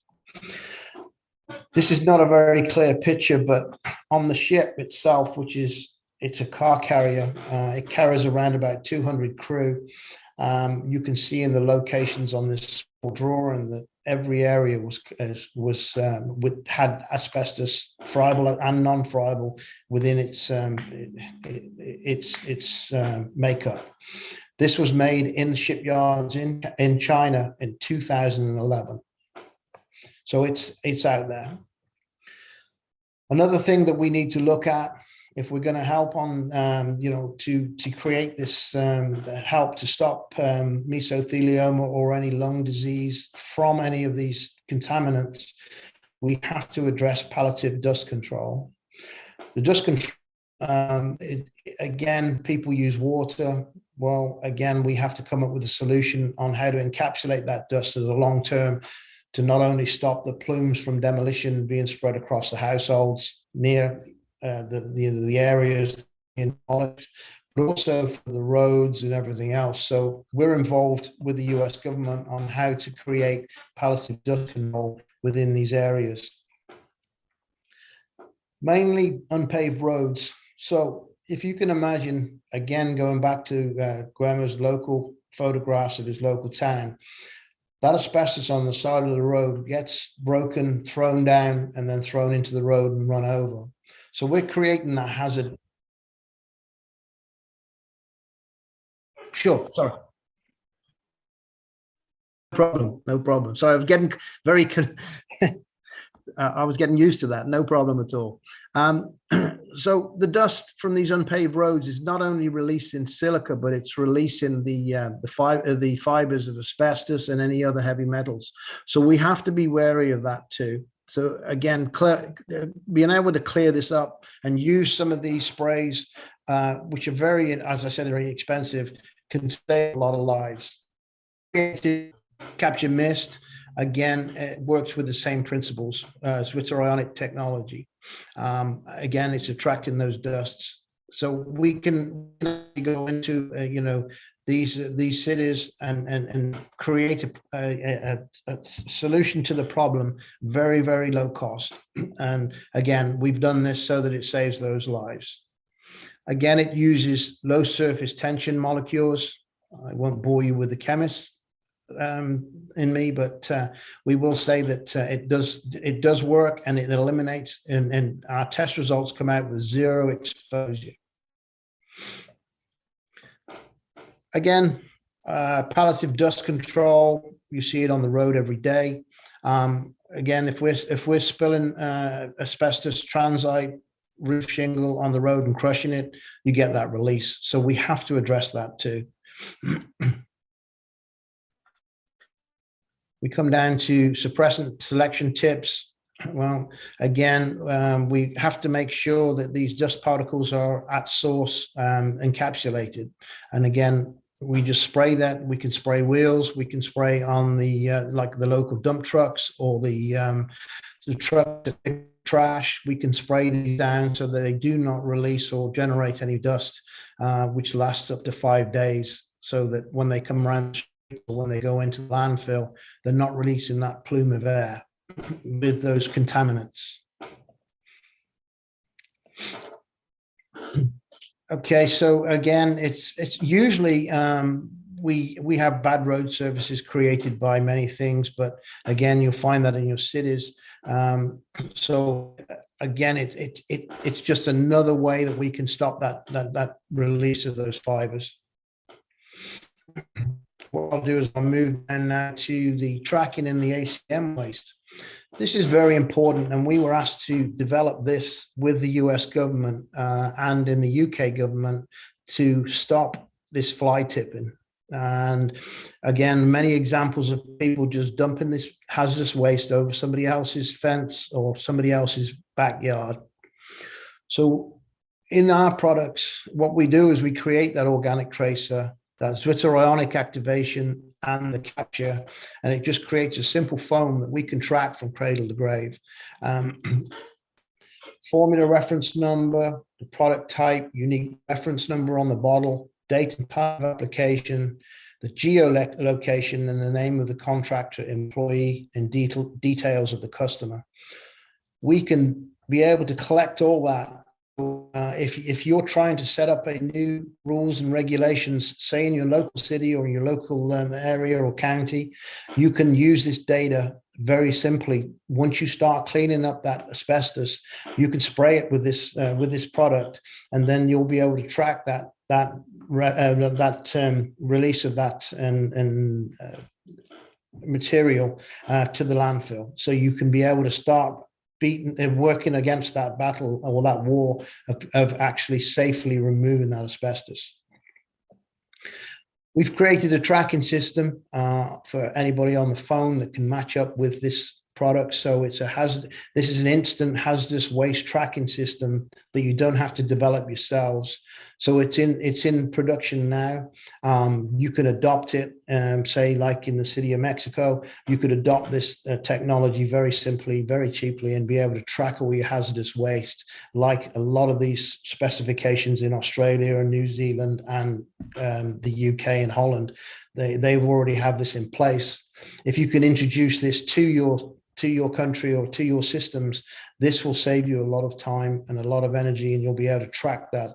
S2: This is not a very clear picture, but on the ship itself, it's a car carrier. It carries around about 200 crew. You can see in the locations on this small drawing that every area had asbestos, friable and non-friable, within its makeup. This was made in shipyards in China in 2011. So it's out there. Another thing that we need to look at, if we're going to help on, to create this help to stop mesothelioma or any lung disease from any of these contaminants, we have to address palliative dust control. The dust control, again, people use water. Well, again, we have to come up with a solution on how to encapsulate that dust as a long term, to not only stop the plumes from demolition being spread across the households near the areas in knowledge, but also for the roads and everything else. So we're involved with the US government on how to create palliative dust control within these areas. Mainly unpaved roads. So if you can imagine, again, going back to Guillermo's local photographs of his local town, that asbestos on the side of the road gets broken, thrown down, and then thrown into the road and run over. So we're creating a hazard. Sure, sorry. No problem. Sorry, I was getting very, I was getting used to that. No problem at all. So the dust from these unpaved roads is not only released in silica, but it's releasing the fibers of asbestos and any other heavy metals. So we have to be wary of that too. So again, being able to clear this up and use some of these sprays, which are very, as I said, very expensive, can save a lot of lives. Capture mist, again, it works with the same principles as with ionic technology. Again, it's attracting those dusts. So we can go into, these cities and create a solution to the problem, very, very low cost. And again, we've done this so that it saves those lives. Again, it uses low surface tension molecules. I won't bore you with the chemists in me, but we will say that it does work, and it eliminates, and our test results come out with zero exposure. Again, palliative dust control, you see it on the road every day. Again, if we're spilling asbestos transite roof shingle on the road and crushing it, you get that release. So we have to address that too. We come down to suppressant selection tips. Well, again, we have to make sure that these dust particles are at source encapsulated. And again, we just spray that. We can spray wheels. We can spray on the like the local dump trucks or the truck trash. We can spray these down so that they do not release or generate any dust, which lasts up to 5 days, so that when they come around or when they go into the landfill, they're not releasing that plume of air with those contaminants. Okay, so again, it's usually we have bad road services created by many things, but again, you'll find that in your cities. So again, it's just another way that we can stop that release of those fibers. What I'll do is I'll move now to the tracking in the ACM waste. This is very important, and we were asked to develop this with the US government and in the UK government to stop this fly tipping. And again, many examples of people just dumping this hazardous waste over somebody else's fence or somebody else's backyard. So in our products, what we do is we create that organic tracer, that zwitterionic activation and the capture, and it just creates a simple foam that we can track from cradle to grave. Formula reference number, the product type, unique reference number on the bottle, date and time of application, the geolocation, and the name of the contractor, employee, and details of the customer. We can be able to collect all that. If you're trying to set up a new rules and regulations, say in your local city or in your local area or county, you can use this data very simply. Once you start cleaning up that asbestos, you can spray it with this product, and then you'll be able to track that release of that and material to the landfill. So you can be able to start working against that battle or that war of actually safely removing that asbestos. We've created a tracking system for anybody on the phone that can match up with this product. So it's a hazard. This is an instant hazardous waste tracking system that you don't have to develop yourselves. So it's in production now. You could adopt it, say like in the city of Mexico, you could adopt this technology very simply, very cheaply, and be able to track all your hazardous waste, like a lot of these specifications in Australia and New Zealand and the UK and Holland. They've already have this in place. If you can introduce this to your country or to your systems, this will save you a lot of time and a lot of energy, and you'll be able to track that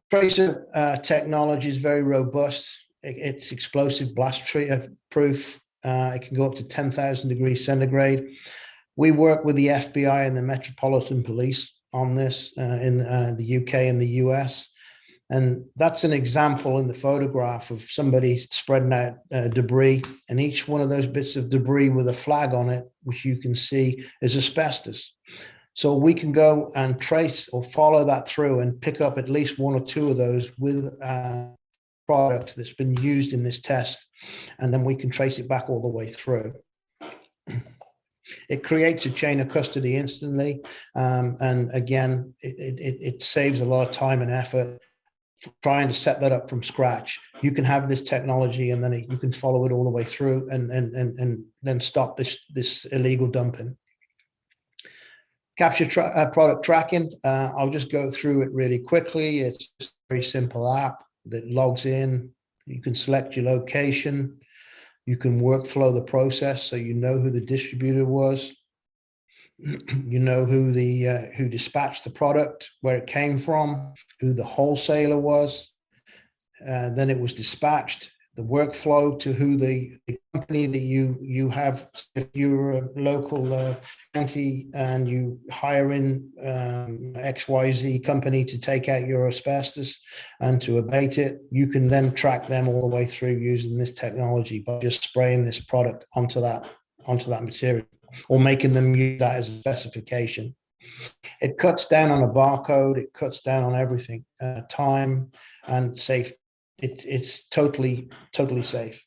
S2: tracer technology is very robust. It's explosive blast proof. It can go up to 10,000 degrees centigrade. We work with the FBI and the Metropolitan Police on this in the UK and the US. And that's an example in the photograph of somebody spreading out debris, and each one of those bits of debris with a flag on it, which you can see is asbestos. So we can go and trace or follow that through and pick up at least one or two of those with a product that's been used in this test, and then we can trace it back all the way through. It creates a chain of custody instantly, and again, it saves a lot of time and effort trying to set that up from scratch. You can have this technology, and then you can follow it all the way through, and then stop this illegal dumping. Capture product tracking. I'll just go through it really quickly. It's just a very simple app that logs in. You can select your location. You can workflow the process, so you know who the distributor was. You know who dispatched the product, where it came from, who the wholesaler was. Then it was dispatched, the workflow to who the company that you have. If you're a local county and you hire in XYZ company to take out your asbestos and to abate it, you can then track them all the way through using this technology by just spraying this product onto that material, or making them use that as a specification. It cuts down on a barcode, it cuts down on everything, time and safety. it's totally safe.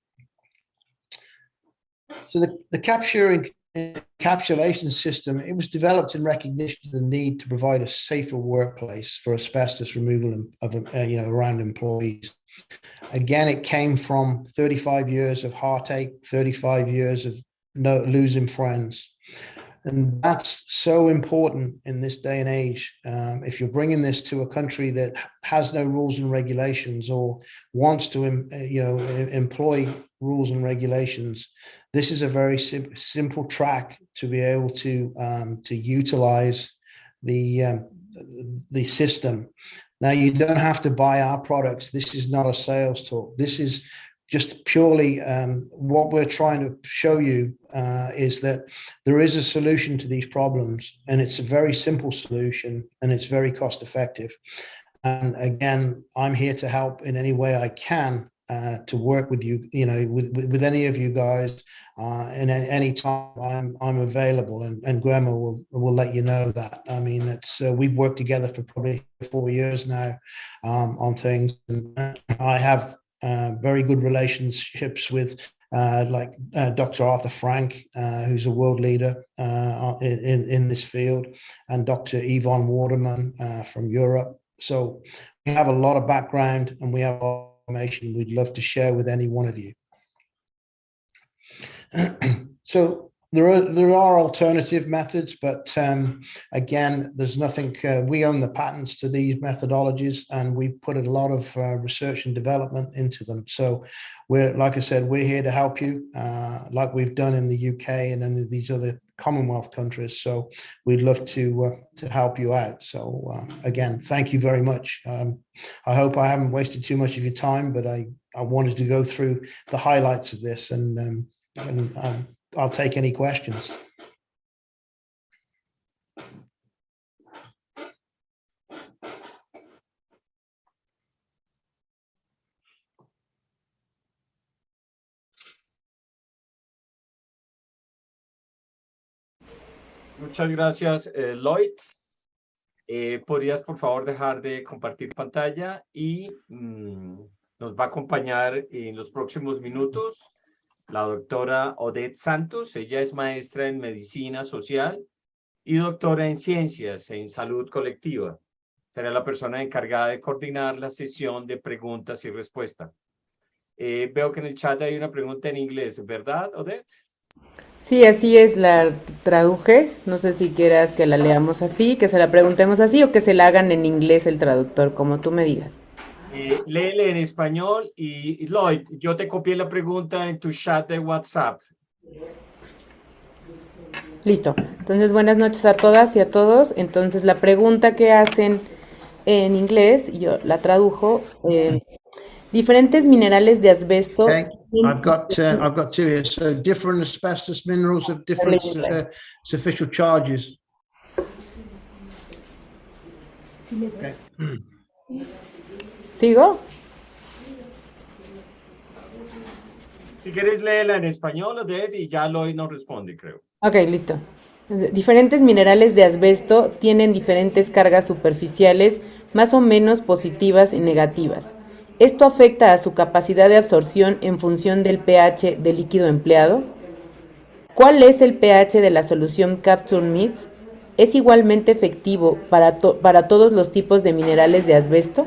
S2: So the capture encapsulation system, it was developed in recognition of the need to provide a safer workplace for asbestos removal of around employees. Again, it came from 35 years of heartache, 35 years of losing friends. And that's so important in this day and age. If you're bringing this to a country that has no rules and regulations or wants to, employ rules and regulations, this is a very simple track to be able to utilize the system. Now, you don't have to buy our products. This is not a sales talk. This is just purely what we're trying to show you is that there is a solution to these problems, and it's a very simple solution, and it's very cost effective. And again, I'm here to help in any way I can to work with you, with any of you guys, and at any time I'm available, and Grandma will let you know that. I mean, it's we've worked together for probably 4 years now on things, and I have very good relationships with Dr. Arthur Frank, who's a world leader in this field, and Dr. Yvonne Waterman from Europe. So we have a lot of background, and we have information we'd love to share with any one of you. So there are alternative methods, but again, there's nothing. We own the patents to these methodologies, and we put a lot of research and development into them. So like I said, we're here to help you, like we've done in the UK and in these other Commonwealth countries. So we'd love to help you out. So again, thank you very much. I hope I haven't wasted too much of your time, but I wanted to go through the highlights of this, and I'll take any questions.
S3: Muchas gracias, Lloyd. ¿Podrías, por favor, dejar de compartir pantalla? Y nos va a acompañar en los próximos minutos la doctora Odette Santos. Ella es maestra en medicina social y doctora en ciencias en salud colectiva. Será la persona encargada de coordinar la sesión de preguntas y respuestas. Veo que en el chat hay una pregunta en inglés, ¿verdad, Odette?
S5: Sí, así es, la traduje. No sé si quieras que la leamos así, que se la preguntemos así o que se la hagan en inglés el traductor, como tú me digas.
S3: Léele en español y Lloyd, yo te copié la pregunta en tu chat de WhatsApp.
S5: Listo. Entonces, buenas noches a todas y a todos. Entonces, la pregunta que hacen en inglés, yo la tradujo. Diferentes minerales de asbesto.
S2: Okay, I've got two here. So different asbestos minerals have different superficial charges. Okay.
S5: ¿Sigo?
S3: Si quieres léela en español, Odette, y ya Lloyd nos responde, creo.
S5: Ok, listo. Diferentes minerales de asbesto tienen diferentes cargas superficiales, más o menos positivas y negativas. ¿Esto afecta a su capacidad de absorción en función del pH del líquido empleado? ¿Cuál es el pH de la solución Capsule Mix? ¿Es igualmente efectivo para todos los tipos de minerales de asbesto?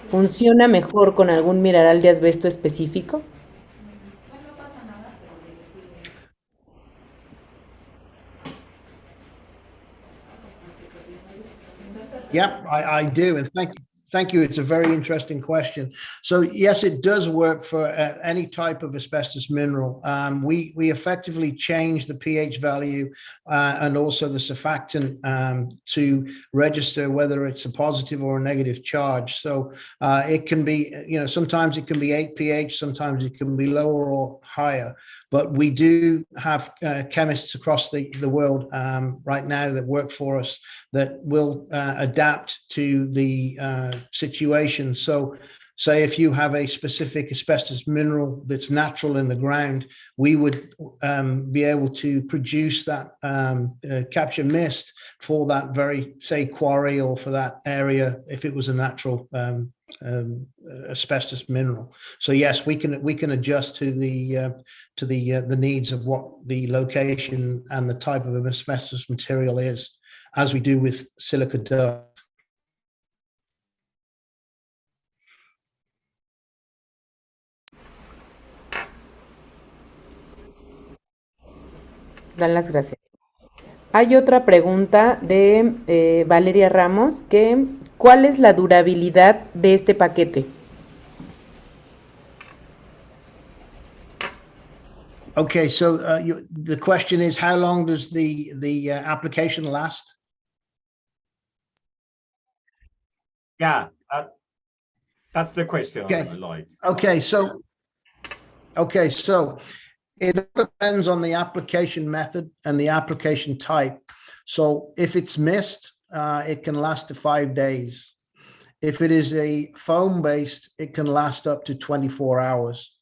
S5: ¿Funciona mejor con algún mineral de asbesto específico?
S2: Yep, I do, and thank you. It's a very interesting question. So yes, it does work for any type of asbestos mineral. We effectively change the pH value and also the surfactant to register whether it's a positive or a negative charge. So it can be, sometimes it can be 8 pH, sometimes it can be lower or higher. But we do have chemists across the world right now that work for us that will adapt to the situation. So say if you have a specific asbestos mineral that's natural in the ground, we would be able to produce that capture mist for that very, say, quarry or for that area if it was a natural asbestos mineral. So yes, we can adjust to the needs of what the location and the type of asbestos material is, as we do with silica dust.
S5: Dan las gracias. Hay otra pregunta de Valeria Ramos, que ¿cuál es la durabilidad de este paquete?
S2: Okay, so the question is, how long does the application last?
S3: Yeah, that's the question,
S2: Okay.
S3: Lloyd.
S2: Okay, so it depends on the application method and the application type. So if it's mist, it can last to 5 days. If it is a foam based, it can last up to 24 hours.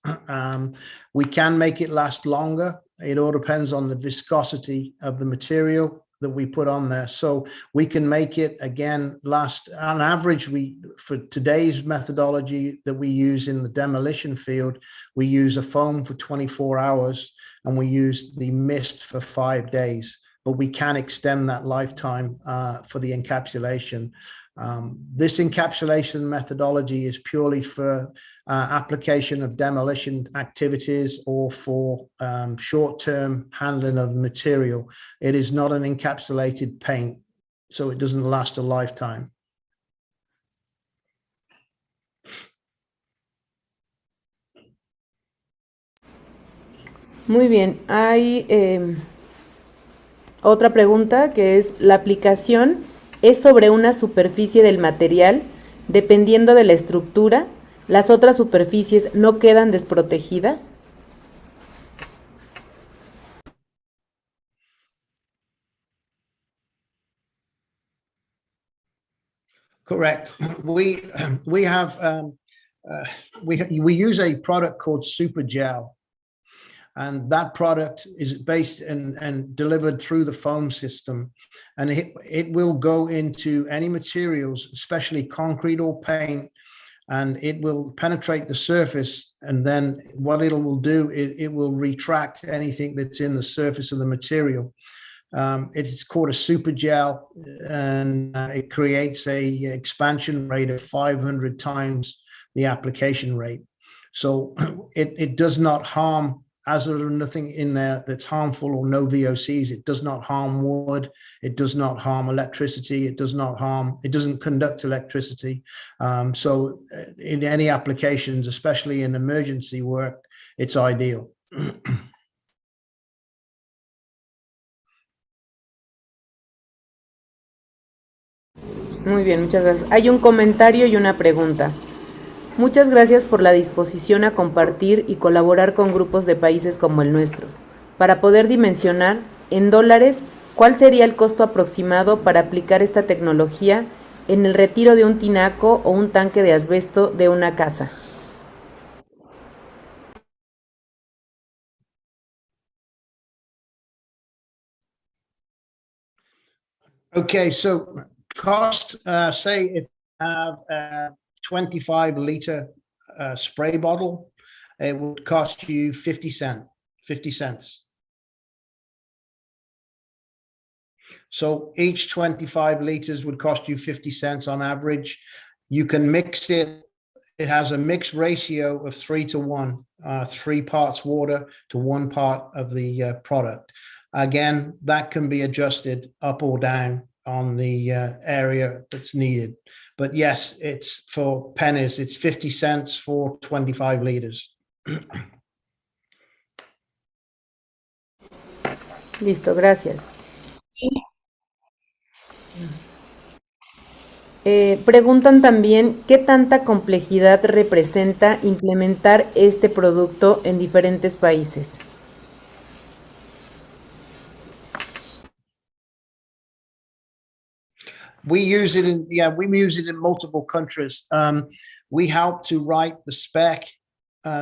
S2: We can make it last longer. It all depends on the viscosity of the material that we put on there. So we can make it, again, last on average. For today's methodology that we use in the demolition field, we use a foam for 24 hours and we use the mist for 5 days, but we can extend that lifetime for the encapsulation. This encapsulation methodology is purely for application of demolition activities or for short-term handling of material. It is not an encapsulated paint, so it doesn't last a lifetime.
S5: Muy bien, hay otra pregunta que es, ¿la aplicación es sobre una superficie del material? Dependiendo de la estructura, ¿las otras superficies no quedan desprotegidas?
S2: Correct. We use a product called Super Gel, and that product is based and delivered through the foam system, and it will go into any materials, especially concrete or paint, and it will penetrate the surface, and then what it will do, it will retract anything that's in the surface of the material. It's called a super gel, and it creates a expansion rate of 500 times the application rate. So it does not harm, as there are nothing in there that's harmful or no VOCs. It does not harm wood. It does not harm electricity. It doesn't conduct electricity. So in any applications, especially in emergency work, it's ideal.
S5: Muy bien, muchas gracias. Hay un comentario y una pregunta. Muchas gracias por la disposición a compartir y colaborar con grupos de países como el nuestro. Para poder dimensionar, en dólares, ¿cuál sería el costo aproximado para aplicar esta tecnología en el retiro de un tinaco o un tanque de asbesto de una casa?
S2: Okay, so cost, say if you have a 25-liter spray bottle, it would cost you 50 cents. So each 25 liters would cost you 50 cents on average. You can mix it. It has a mixed ratio of 3:1, 3 parts water to 1 part of the product. Again, that can be adjusted up or down on the area that's needed. But yes, it's for pennies. It's 50 cents for 25 liters.
S5: Listo, gracias. Preguntan también qué tanta complejidad representa implementar este producto en diferentes países.
S2: We use it in multiple countries. We help to write the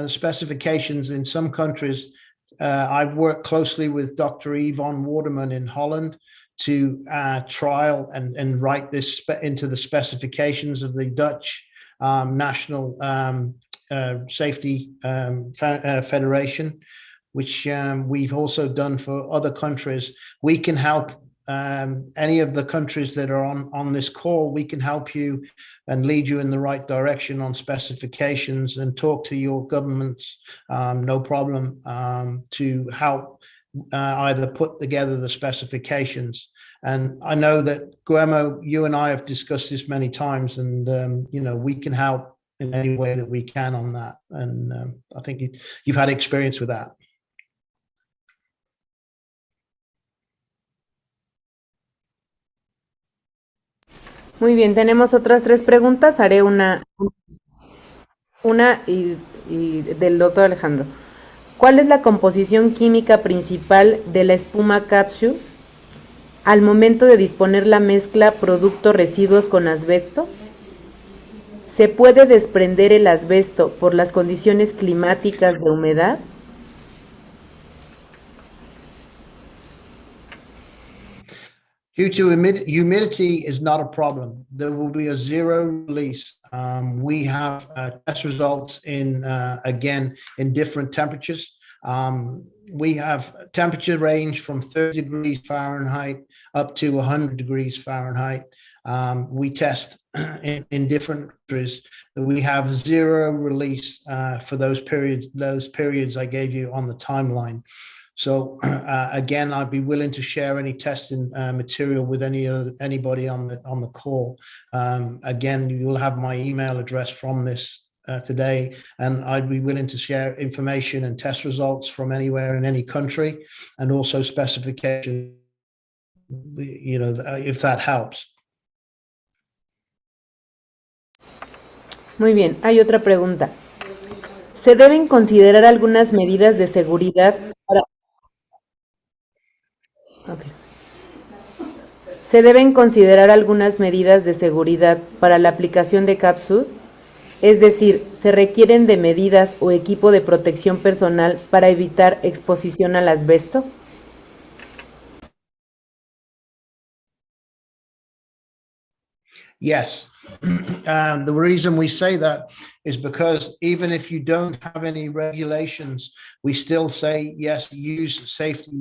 S2: specifications in some countries. I've worked closely with Dr. Yvonne Waterman in Holland to trial and write this into the specifications of the Dutch national safety federation, which we've also done for other countries. We can help any of the countries that are on this call. We can help you and lead you in the right direction on specifications and talk to your governments, no problem, to help either put together the specifications. And I know that, Guillermo, you and I have discussed this many times, and you know, we can help in any way that we can on that. And I think you've had experience with that.
S5: Muy bien, tenemos otras 3 preguntas. Haré una y del doctor Alejandro. ¿Cuál es la composición química principal de la espuma capsule al momento de disponer la mezcla producto-residuos con asbesto? ¿Se puede desprender el asbesto por las condiciones climáticas de humedad?
S2: Due to humidity is not a problem. There will be a zero release. We have test results in, again, in different temperatures. We have temperature range from 30 degrees Fahrenheit up to 100 degrees Fahrenheit. We test in different countries. We have zero release for those periods I gave you on the timeline. So again, I'd be willing to share any testing material with anybody on the call. Again, you will have my email address from this today, and I'd be willing to share information and test results from anywhere in any country, and also specification, you know, if that helps.
S5: Muy bien, hay otra pregunta. ¿Se deben considerar algunas medidas de seguridad para... Okay. ¿Se deben considerar algunas medidas de seguridad para la aplicación de capsule? Es decir, ¿se requieren de medidas o equipo de protección personal para evitar exposición al asbesto?
S2: Yes. The reason we say that is because even if you don't have any regulations, we still say, yes, use safety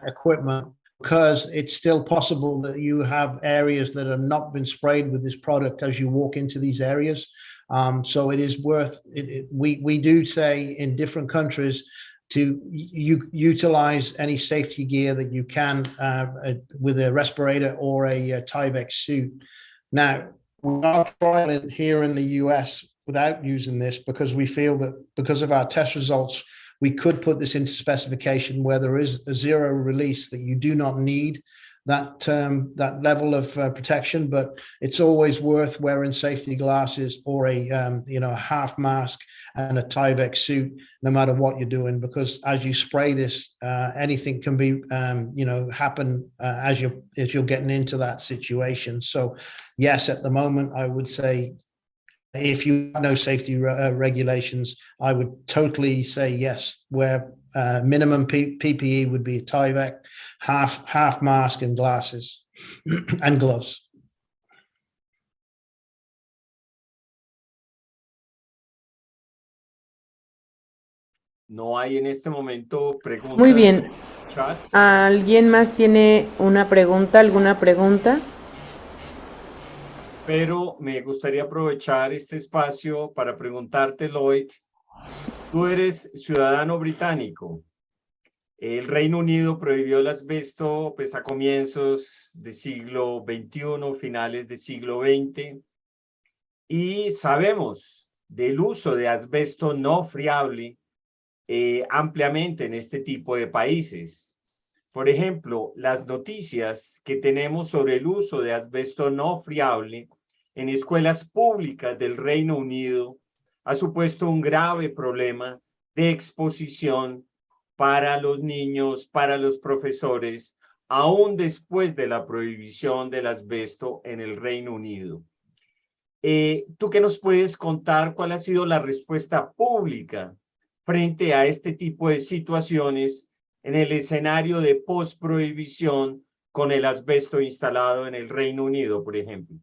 S2: equipment, because it's still possible that you have areas that have not been sprayed with this product as you walk into these areas. So it is worth it. We do say in different countries to utilize any safety gear that you can with a respirator or a Tyvek suit. Now, we are trialing here in the US without using this, because we feel that because of our test results, we could put this into specification where there is a zero release, that you do not need that level of protection, but it's always worth wearing safety glasses or a half mask and a Tyvek suit, no matter what you're doing, because as you spray this, anything can be happen as you're getting into that situation. So yes, at the moment, I would say, if you have no safety regulations, I would totally say yes, where minimum PPE would be a Tyvek, half mask and glasses and gloves.
S3: No hay en este momento preguntas.
S5: Muy bien.
S3: Chat.
S5: ¿Alguien más tiene una pregunta, alguna pregunta?
S3: Pero me gustaría aprovechar este espacio para preguntarte, Lloyd, tú eres ciudadano británico. El Reino Unido prohibió el asbesto pues, a comienzos del siglo XXI, finales del siglo XX, y sabemos del uso de asbesto no friable ampliamente en este tipo de países. Por ejemplo, las noticias que tenemos sobre el uso de asbesto no friable en escuelas públicas del Reino Unido ha supuesto un grave problema de exposición para los niños, para los profesores, aún después de la prohibición del asbesto en el Reino Unido. ¿Tú qué nos puedes contar? ¿Cuál ha sido la respuesta pública frente a este tipo de situaciones en el escenario de postprohibición con el asbesto instalado en el Reino Unido, por ejemplo?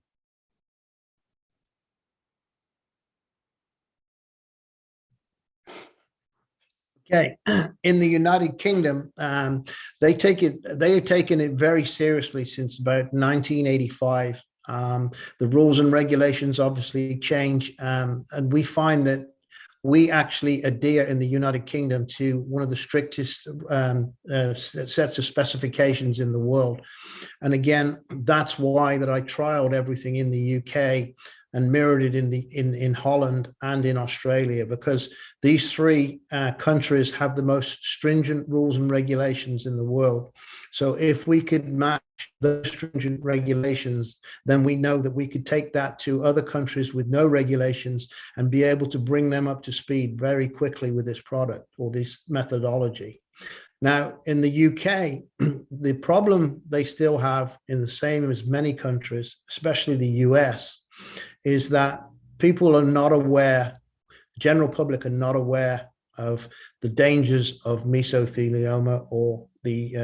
S2: Okay, in the United Kingdom, they are taking it very seriously since about 1985. The rules and regulations obviously change, and we find that we actually adhere in the United Kingdom to one of the strictest sets of specifications in the world. And again, that's why that I trialed everything in the UK and mirrored it in Holland and in Australia, because these three countries have the most stringent rules and regulations in the world. So if we could match those stringent regulations, then we know that we could take that to other countries with no regulations and be able to bring them up to speed very quickly with this product or this methodology. Now, in the UK, the problem they still have, in the same as many countries, especially the US, is that people are not aware, general public are not aware of the dangers of mesothelioma or the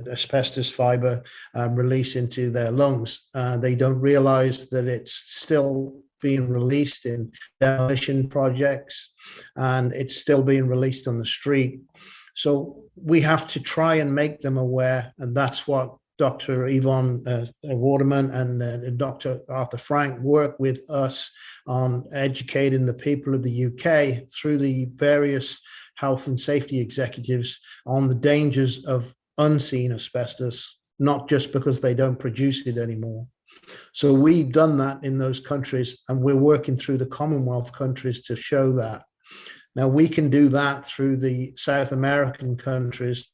S2: asbestos fiber release into their lungs. They don't realize that it's still being released in demolition projects, and it's still being released on the street. So we have to try and make them aware, and that's what Dr. Yvonne Waterman and Dr. Arthur Frank work with us on, educating the people of the UK through the various health and safety executives on the dangers of unseen asbestos, not just because they don't produce it anymore. So we've done that in those countries, and we're working through the Commonwealth countries to show that. Now we can do that through the South American countries.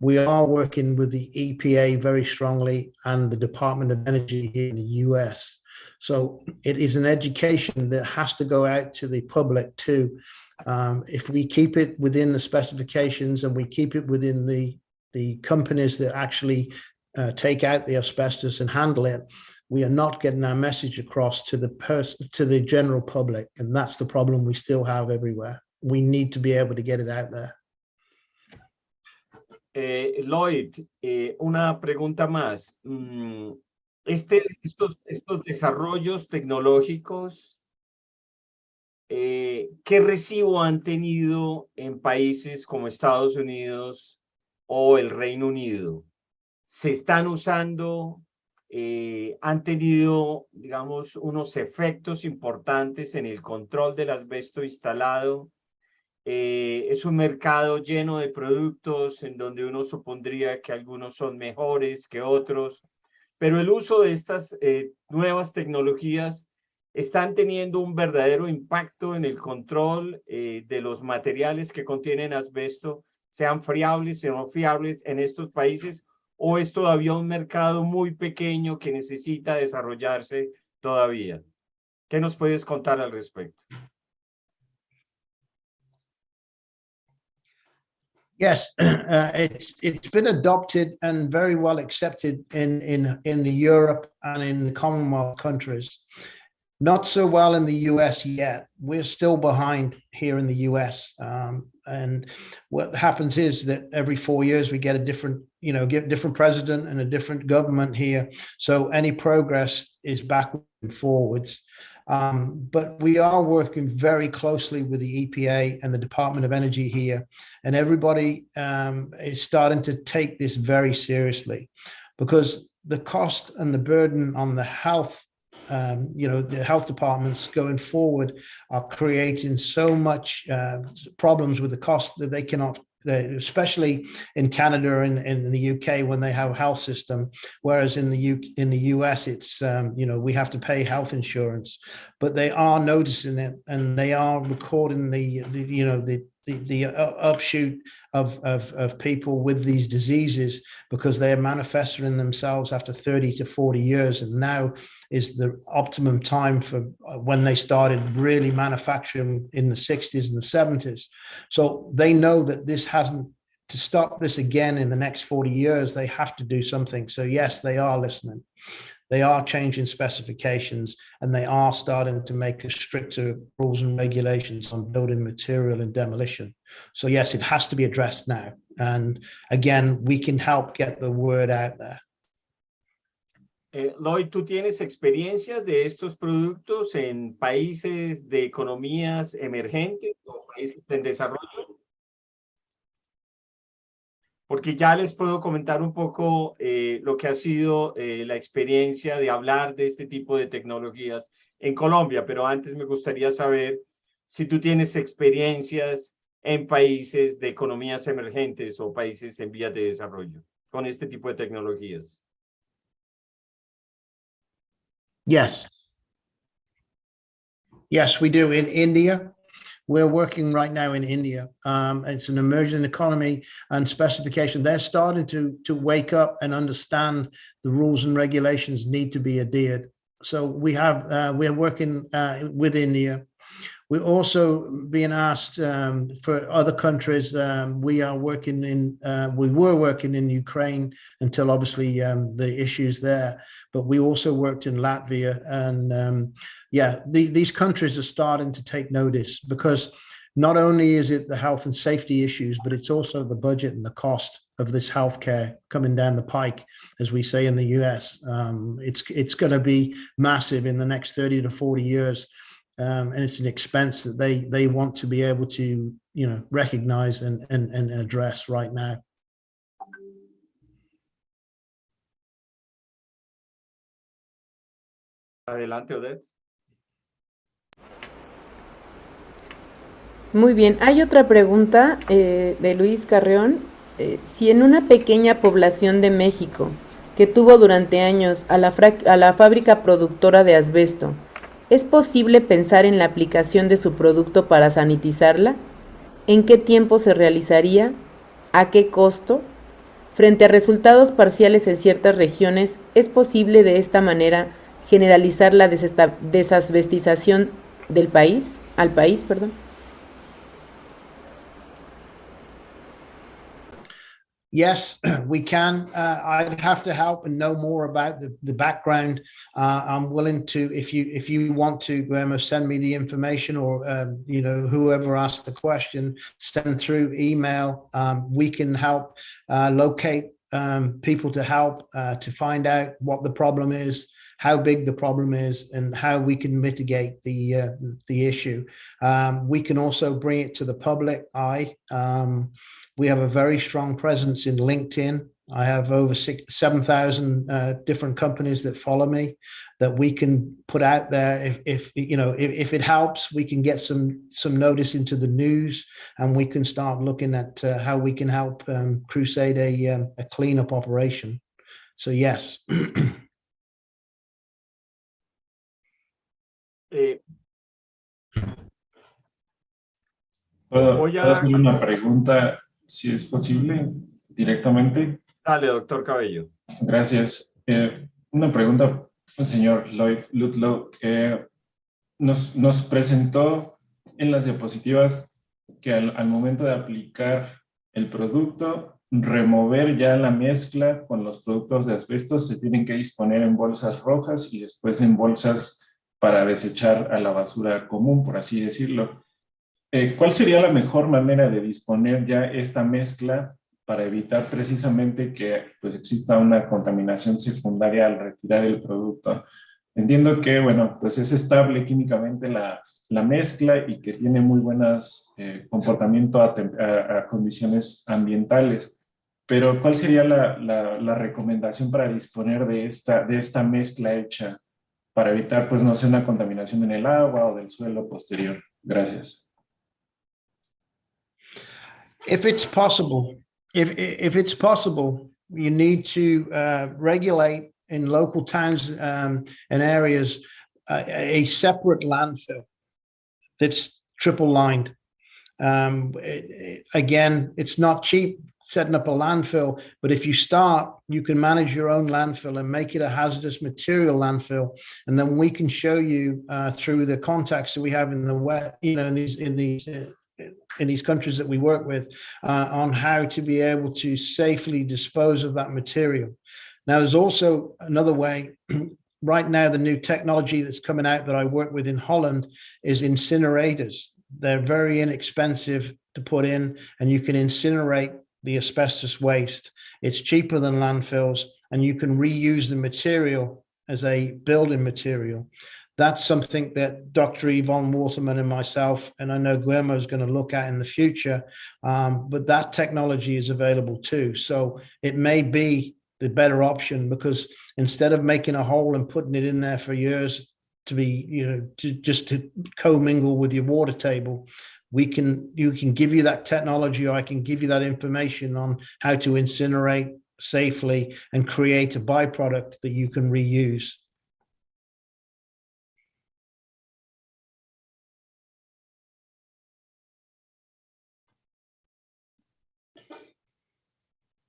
S2: We are working with the EPA very strongly and the Department of Energy here in the US. So it is an education that has to go out to the public too. If we keep it within the specifications and we keep it within the companies that actually take out the asbestos and handle it, we are not getting our message across to the general public. And that's the problem we still have everywhere. We need to be able to get it out there.
S3: Lloyd, una pregunta más. Estos desarrollos tecnológicos, ¿qué recibo han tenido en países como Estados Unidos o el Reino Unido? ¿Se están usando? ¿Han tenido, digamos, unos efectos importantes en el control del asbesto instalado? Es un mercado lleno de productos en donde uno supondría que algunos son mejores que otros, pero el uso de estas nuevas tecnologías están teniendo un verdadero impacto en el control de los materiales que contienen asbesto, sean fiables o no fiables en estos países, o es todavía un mercado muy pequeño que necesita desarrollarse todavía. ¿Qué nos puedes contar al respecto?
S2: Yes, it's been adopted and very well accepted in the Europe and in the Commonwealth countries. Not so well in the US yet. We're still behind here in the US. And what happens is that every 4 years we get a different, different president and a different government here. So any progress is backwards and forwards. But we are working very closely with the EPA and the Department of Energy here, and everybody is starting to take this very seriously, because the cost and the burden on the health, the health departments going forward are creating so much problems with the cost that they cannot, especially in Canada and in the UK when they have a health system, whereas in the US it's we have to pay health insurance. But they are noticing it, and they are recording the upshoot of people with these diseases, because they are manifesting themselves after 30 to 40 years, and now is the optimum time for when they started really manufacturing in the 60s and the 70s. So they know that this hasn't, to stop this again in the next 40 years, they have to do something. So yes, they are listening. They are changing specifications, and they are starting to make stricter rules and regulations on building material and demolition. So yes, it has to be addressed now. And again, we can help get the word out there.
S3: Lloyd, ¿tú tienes experiencia de estos productos en países de economías emergentes o países en desarrollo? porque ya les puedo comentar un poco lo que ha sido la experiencia de hablar de este tipo de tecnologías en Colombia, pero antes me gustaría saber si tú tienes experiencias en países de economías emergentes o países en vías de desarrollo con este tipo de tecnologías.
S2: Yes. Yes, we do. In India, we're working right now in India. It's an emerging economy and specification. They're starting to wake up and understand the rules and regulations need to be adhered. So we're working with India. We're also being asked for other countries. We were working in Ukraine until obviously the issues there, but we also worked in Latvia. And these countries are starting to take notice, because not only is it the health and safety issues, but it's also the budget and the cost of this healthcare coming down the pike, as we say in the US. It's going to be massive in the next 30 to 40 years. And it's an expense that they want to be able to, recognize and address right now.
S3: Adelante, Odette.
S5: Muy bien, hay otra pregunta de Luis Carreón. Si en una pequeña población de México que tuvo durante años a la fábrica productora de asbesto, ¿es posible pensar en la aplicación de su producto para sanitizarla? ¿En qué tiempo se realizaría? ¿A qué costo? Frente a resultados parciales en ciertas regiones, ¿es posible de esta manera generalizar la desasbestización al país?
S2: Yes, we can. I'd have to help and know more about the background. I'm willing to, if you want to send me the information, or whoever asked the question, send through email. We can help locate people to help to find out what the problem is, how big the problem is, and how we can mitigate the issue. We can also bring it to the public eye. We have a very strong presence in LinkedIn. I have over 7,000 different companies that follow me, that we can put out there. If it helps, we can get some notice into the news, and we can start looking at how we can help crusade a cleanup operation. So yes.
S1: ¿Puedo hacer una pregunta, si es posible, directamente?
S3: Dale, doctor Cabello.
S1: Gracias. Una pregunta, señor Lloyd Ludlow. Nos presentó en las diapositivas que al momento de aplicar el producto, remover ya la mezcla con los productos de asbesto, se tienen que disponer en bolsas rojas y después en bolsas para desechar a la basura común, por así decirlo. ¿Cuál sería la mejor manera de disponer ya esta mezcla para evitar precisamente que pues, exista una contaminación secundaria al retirar el producto? Entiendo que, bueno, pues es estable químicamente la mezcla y que tiene muy buenos comportamiento a condiciones ambientales, pero ¿cuál sería la recomendación para disponer de esta mezcla hecha para evitar, pues, no sé, una contaminación en el agua o del suelo posterior? Gracias.
S2: If it's possible, if it's possible, you need to regulate in local towns and areas a separate landfill that's triple lined. Again, it's not cheap setting up a landfill, but if you start, you can manage your own landfill and make it a hazardous material landfill, and then we can show you through the contacts that we have in the web, in these countries that we work with, on how to be able to safely dispose of that material. Now, there's also another way. Right now, the new technology that's coming out that I work with in Holland is incinerators. They're very inexpensive to put in, and you can incinerate the asbestos waste. It's cheaper than landfills, and you can reuse the material as a building material. that's something that Dr. Yvonne Waterman and myself, and I know Guillermo is going to look at in the future, but that technology is available too. So it may be the better option, because instead of making a hole and putting it in there for years to be, to commingle with your water table, you can give you that technology, or I can give you that information on how to incinerate safely and create a byproduct that you can reuse.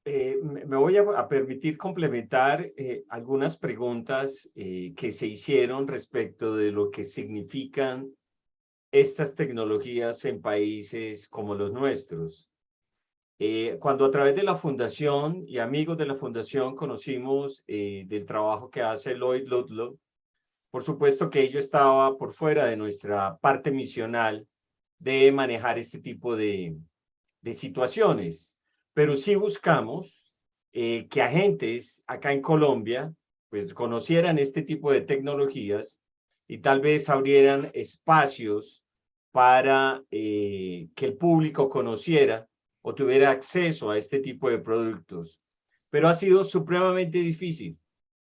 S3: Me voy a permitir complementar algunas preguntas que se hicieron respecto de lo que significan estas tecnologías en países como los nuestros. Cuando a través de la fundación y amigos de la fundación conocimos del trabajo que hace Lloyd Ludlow, por supuesto que ello estaba por fuera de nuestra parte misional de manejar este tipo de situaciones. Pero sí buscamos que agentes acá en Colombia pues conocieran este tipo de tecnologías y tal vez abrieran espacios para que el público conociera o tuviera acceso a este tipo de productos. Pero ha sido supremamente difícil,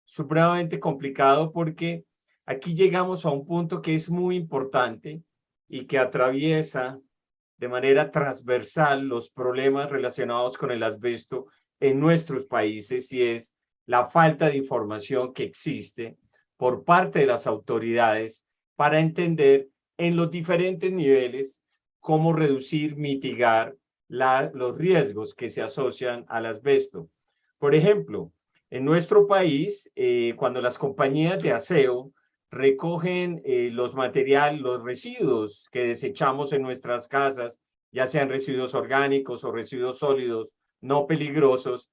S3: supremamente complicado, porque aquí llegamos a un punto que es muy importante y que atraviesa de manera transversal los problemas relacionados con el asbesto en nuestros países, y es la falta de información que existe por parte de las autoridades para entender en los diferentes niveles cómo reducir, mitigar los riesgos que se asocian al asbesto. Por ejemplo, en nuestro país, cuando las compañías de aseo recogen los residuos que desechamos en nuestras casas, ya sean residuos orgánicos o residuos sólidos no peligrosos,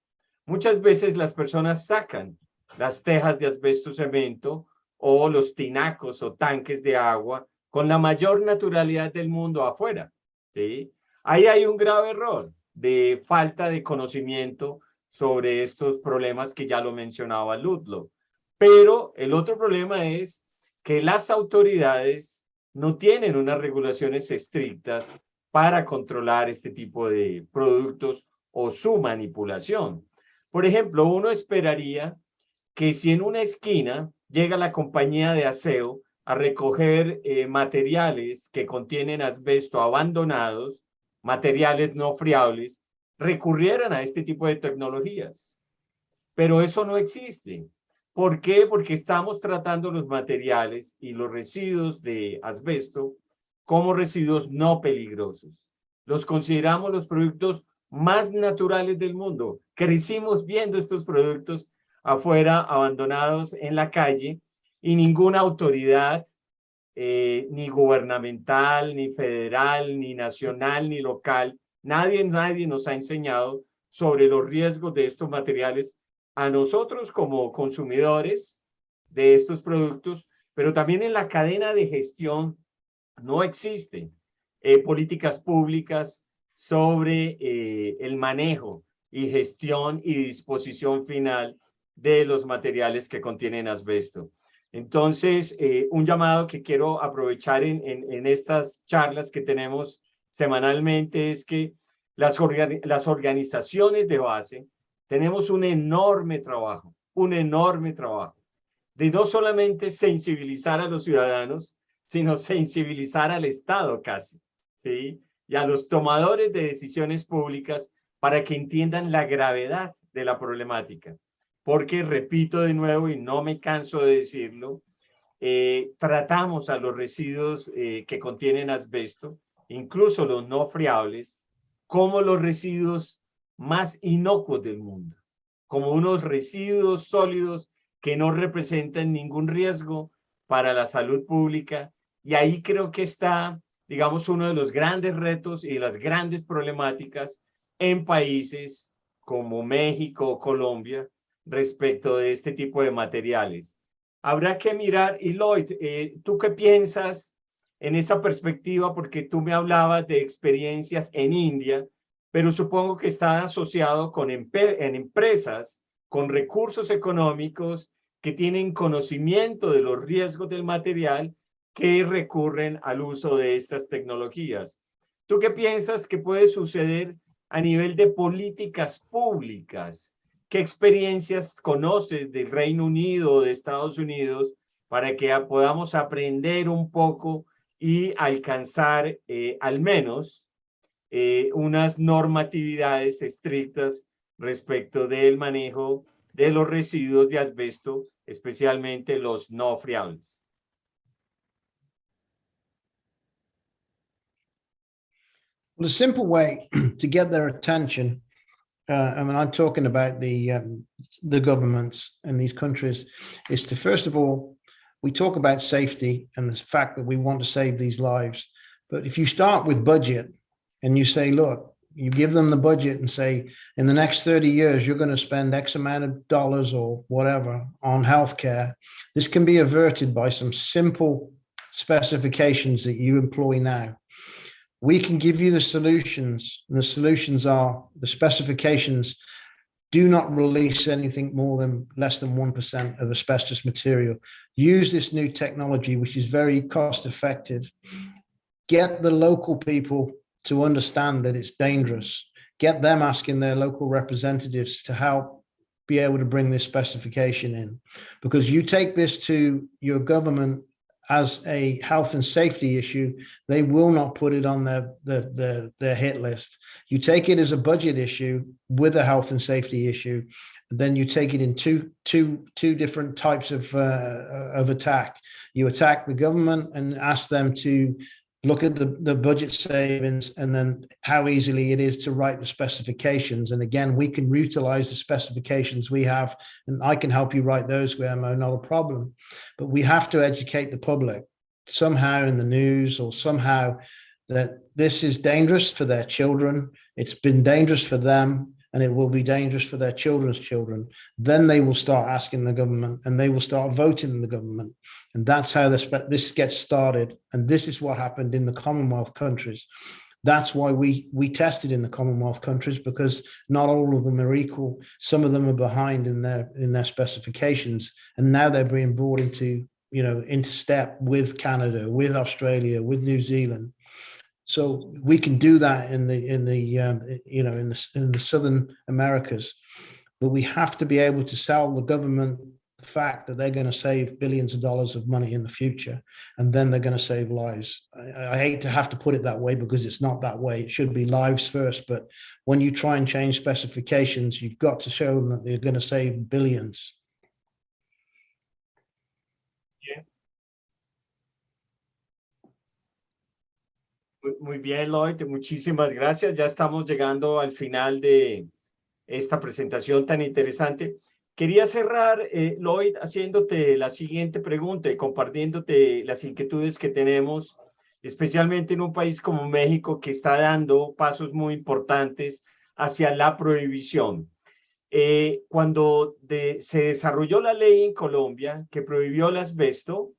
S3: muchas veces las personas sacan las tejas de asbesto cemento o los tinacos o tanques de agua con la mayor naturalidad del mundo afuera, ¿sí? Ahí hay un grave error de falta de conocimiento sobre estos problemas que ya lo mencionaba Ludlow. Pero el otro problema es que las autoridades no tienen unas regulaciones estrictas para controlar este tipo de productos o su manipulación. Por ejemplo, uno esperaría que si en una esquina llega la compañía de aseo a recoger materiales que contienen asbesto abandonados, materiales no friables, recurrieran a este tipo de tecnologías. Pero eso no existe. ¿Por qué? Porque estamos tratando los materiales y los residuos de asbesto como residuos no peligrosos. Los consideramos los productos más naturales del mundo. Crecimos viendo estos productos afuera, abandonados en la calle, y ninguna autoridad, ni gubernamental, ni federal, ni nacional, ni local, nadie nos ha enseñado sobre los riesgos de estos materiales a nosotros como consumidores de estos productos, pero también en la cadena de gestión no existen políticas públicas sobre el manejo y gestión y disposición final de los materiales que contienen asbesto. Entonces, un llamado que quiero aprovechar en estas charlas que tenemos semanalmente es que las organizaciones de base tenemos un enorme trabajo de no solamente sensibilizar a los ciudadanos, sino sensibilizar al Estado casi, ¿sí? Y a los tomadores de decisiones públicas para que entiendan la gravedad de la problemática. Porque, repito de nuevo, y no me canso de decirlo, tratamos a los residuos que contienen asbesto, incluso los no friables, como los residuos más inocuos del mundo, como unos residuos sólidos que no representan ningún riesgo para la salud pública. Y ahí creo que está, digamos, uno de los grandes retos y las grandes problemáticas en países como México o Colombia respecto de este tipo de materiales. Habrá que mirar. Y Lloyd, ¿tú qué piensas en esa perspectiva? Porque tú me hablabas de experiencias en India, pero supongo que está asociado con en empresas con recursos económicos que tienen conocimiento de los riesgos del material que recurren al uso de estas tecnologías. ¿Tú qué piensas que puede suceder a nivel de políticas públicas? ¿Qué experiencias conoces del Reino Unido o de Estados Unidos para que podamos aprender un poco y alcanzar al menos unas normatividades estrictas respecto del manejo de los residuos de asbesto, especialmente los no friables?
S2: Well, a simple way to get their attention, I mean, I'm talking about the governments in these countries, is to, first of all, we talk about safety and the fact that we want to save these lives. But if you start with budget and you say, look, you give them the budget and say, in the next 30 years, you're going to spend X amount of dollars or whatever on healthcare, this can be averted by some simple specifications that you employ now. We can give you the solutions, and the solutions are the specifications do not release anything more than less than 1% of asbestos material. Use this new technology, which is very cost effective. Get the local people to understand that it's dangerous. Get them asking their local representatives to help be able to bring this specification in. Because you take this to your government as a health and safety issue, they will not put it on their hit list. You take it as a budget issue with a health and safety issue, then you take it in two different types of attack. You attack the government and ask them to look at the budget savings and then how easily it is to write the specifications. And again, we can utilize the specifications we have, and I can help you write those, Guillermo, not a problem. But we have to educate the public somehow in the news or somehow that this is dangerous for their children. It's been dangerous for them, and it will be dangerous for their children's children. Then they will start asking the government, and they will start voting in the government. And that's how this gets started. And this is what happened in the Commonwealth countries. That's why we tested in the Commonwealth countries, because not all of them are equal. Some of them are behind in their specifications, and now they're being brought into step with Canada, with Australia, with New Zealand. So we can do that in the Southern Americas, but we have to be able to sell the government the fact that they're going to save billions of dollars of money in the future, and then they're going to save lives. I hate to have to put it that way because it's not that way. It should be lives first, but when you try and change specifications, you've got to show them that they're going to save billions.
S3: Muy bien, Lloyd, muchísimas gracias. Ya estamos llegando al final de esta presentación tan interesante. Quería cerrar, Lloyd, haciéndote la siguiente pregunta y compartiéndote las inquietudes que tenemos, especialmente en un país como México, que está dando pasos muy importantes hacia la prohibición. Cuando se desarrolló la ley en Colombia que prohibió el asbesto,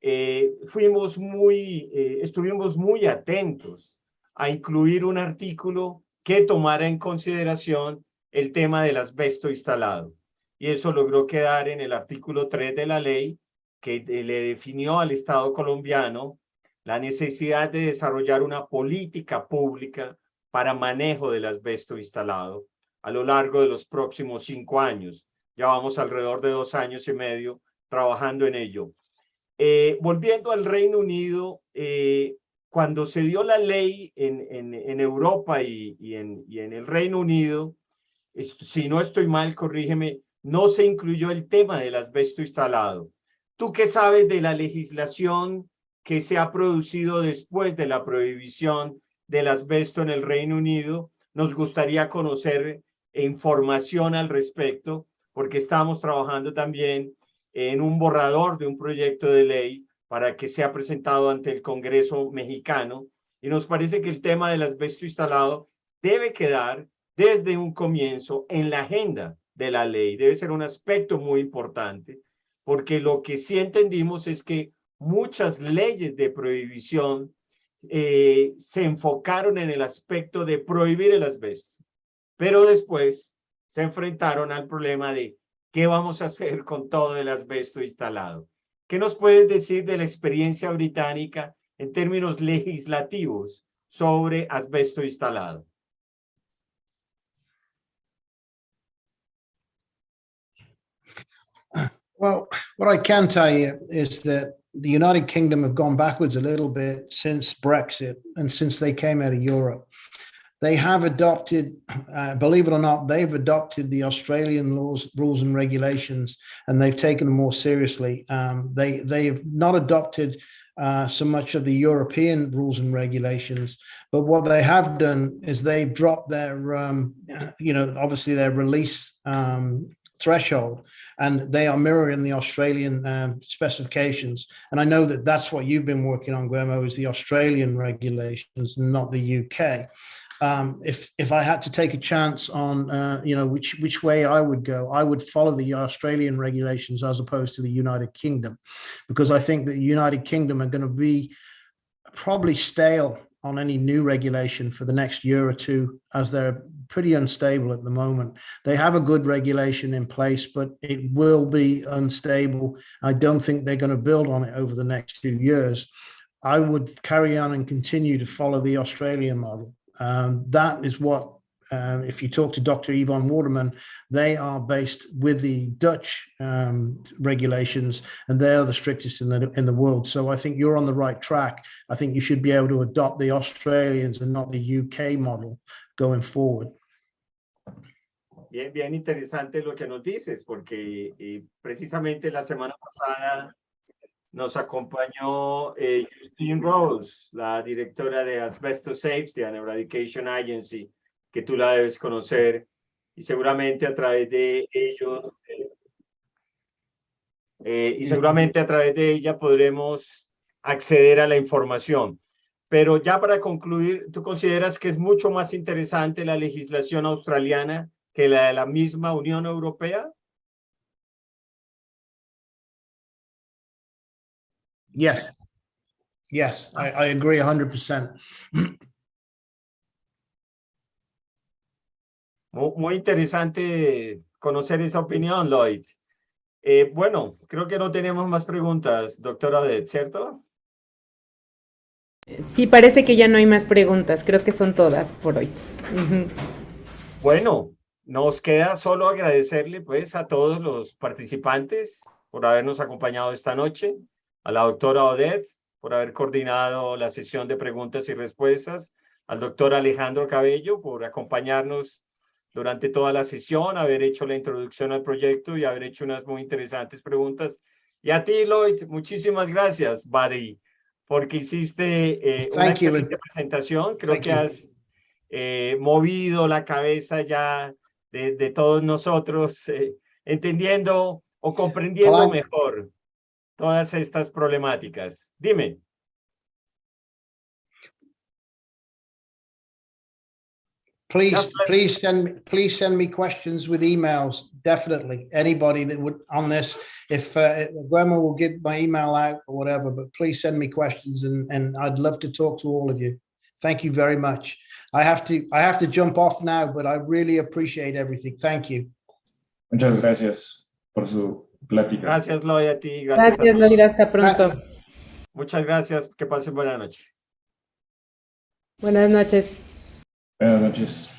S3: estuvimos muy atentos a incluir un artículo que tomara en consideración el tema del asbesto instalado. Y eso logró quedar en el artículo 3 de la ley, que le definió al Estado colombiano la necesidad de desarrollar una política pública para manejo del asbesto instalado a lo largo de los próximos 5 años. Ya vamos alrededor de 2 años y medio trabajando en ello. Volviendo al Reino Unido, cuando se dio la ley en Europa y en el Reino Unido, si no estoy mal, corrígeme, no se incluyó el tema del asbesto instalado. ¿Tú qué sabes de la legislación que se ha producido después de la prohibición del asbesto en el Reino Unido? Nos gustaría conocer información al respecto, porque estamos trabajando también en un borrador de un proyecto de ley para que sea presentado ante el Congreso mexicano, y nos parece que el tema del asbesto instalado debe quedar desde un comienzo en la agenda de la ley, debe ser un aspecto muy importante, porque lo que sí entendimos es que muchas leyes de prohibición se enfocaron en el aspecto de prohibir el asbesto, pero después se enfrentaron al problema de ¿Qué vamos a hacer con todo el asbesto instalado? ¿Qué nos puedes decir de la experiencia británica en términos legislativos sobre asbesto instalado?
S2: Well, what I can tell you is that the United Kingdom have gone backwards a little bit since Brexit and since they came out of Europe. They have adopted, believe it or not, they've adopted the Australian laws, rules and regulations, and they've taken them more seriously. They have not adopted so much of the European rules and regulations, but what they have done is they've dropped their, obviously their release threshold, and they are mirroring the Australian specifications. And I know that that's what you've been working on, Guillermo, is the Australian regulations, not the UK. If I had to take a chance on, which way I would go, I would follow the Australian regulations as opposed to the United Kingdom, because I think that the United Kingdom are going to be probably stale on any new regulation for the next year or two, as they're pretty unstable at the moment. They have a good regulation in place, but it will be unstable. I don't think they're going to build on it over the next 2 years. I would carry on and continue to follow the Australian model. That is what, if you talk to Dr. Yvonne Waterman, they are based with the Dutch regulations, and they are the strictest in the world. So I think you're on the right track. I think you should be able to adopt the Australians and not the UK model going forward.
S3: Bien, bien interesante lo que nos dices, porque precisamente la semana pasada nos acompañó Justine Rose, la directora de Asbestos Safety and Eradication Agency, que tú la debes conocer, y seguramente a través de ellos, ella podremos acceder a la información. Pero ya para concluir, ¿tú consideras que es mucho más interesante la legislación australiana que la de la misma Unión Europea?
S2: Yes, I agree 100%.
S3: Muy interesante conocer esa opinión, Lloyd. Bueno, creo que no tenemos más preguntas, doctora Odette, ¿cierto?
S5: Sí, parece que ya no hay más preguntas. Creo que son todas por hoy.
S3: Bueno, nos queda solo agradecerle pues a todos los participantes por habernos acompañado esta noche, a la doctora Odette por haber coordinado la sesión de preguntas y respuestas, al doctor Alejandro Cabello por acompañarnos durante toda la sesión, haber hecho la introducción al proyecto y haber hecho unas muy interesantes preguntas. Y a ti, Lloyd, muchísimas gracias, buddy, porque hiciste una excelente presentación. Creo que has movido la cabeza ya de todos nosotros, entendiendo o comprendiendo mejor todas estas problemáticas. Dime.
S2: Please send me questions with emails. Definitely, anybody that would on this. If Guillermo will get my email out or whatever, but please send me questions, and I'd love to talk to all of you. Thank you very much. I have to jump off now, but I really appreciate everything. Thank you.
S1: Muchas gracias por su plática.
S3: Gracias, Lloyd, a ti.
S5: Gracias, Lloyd. Hasta pronto.
S3: Muchas gracias. Que pasen buena noche.
S5: Buenas noches.
S1: Buenas noches.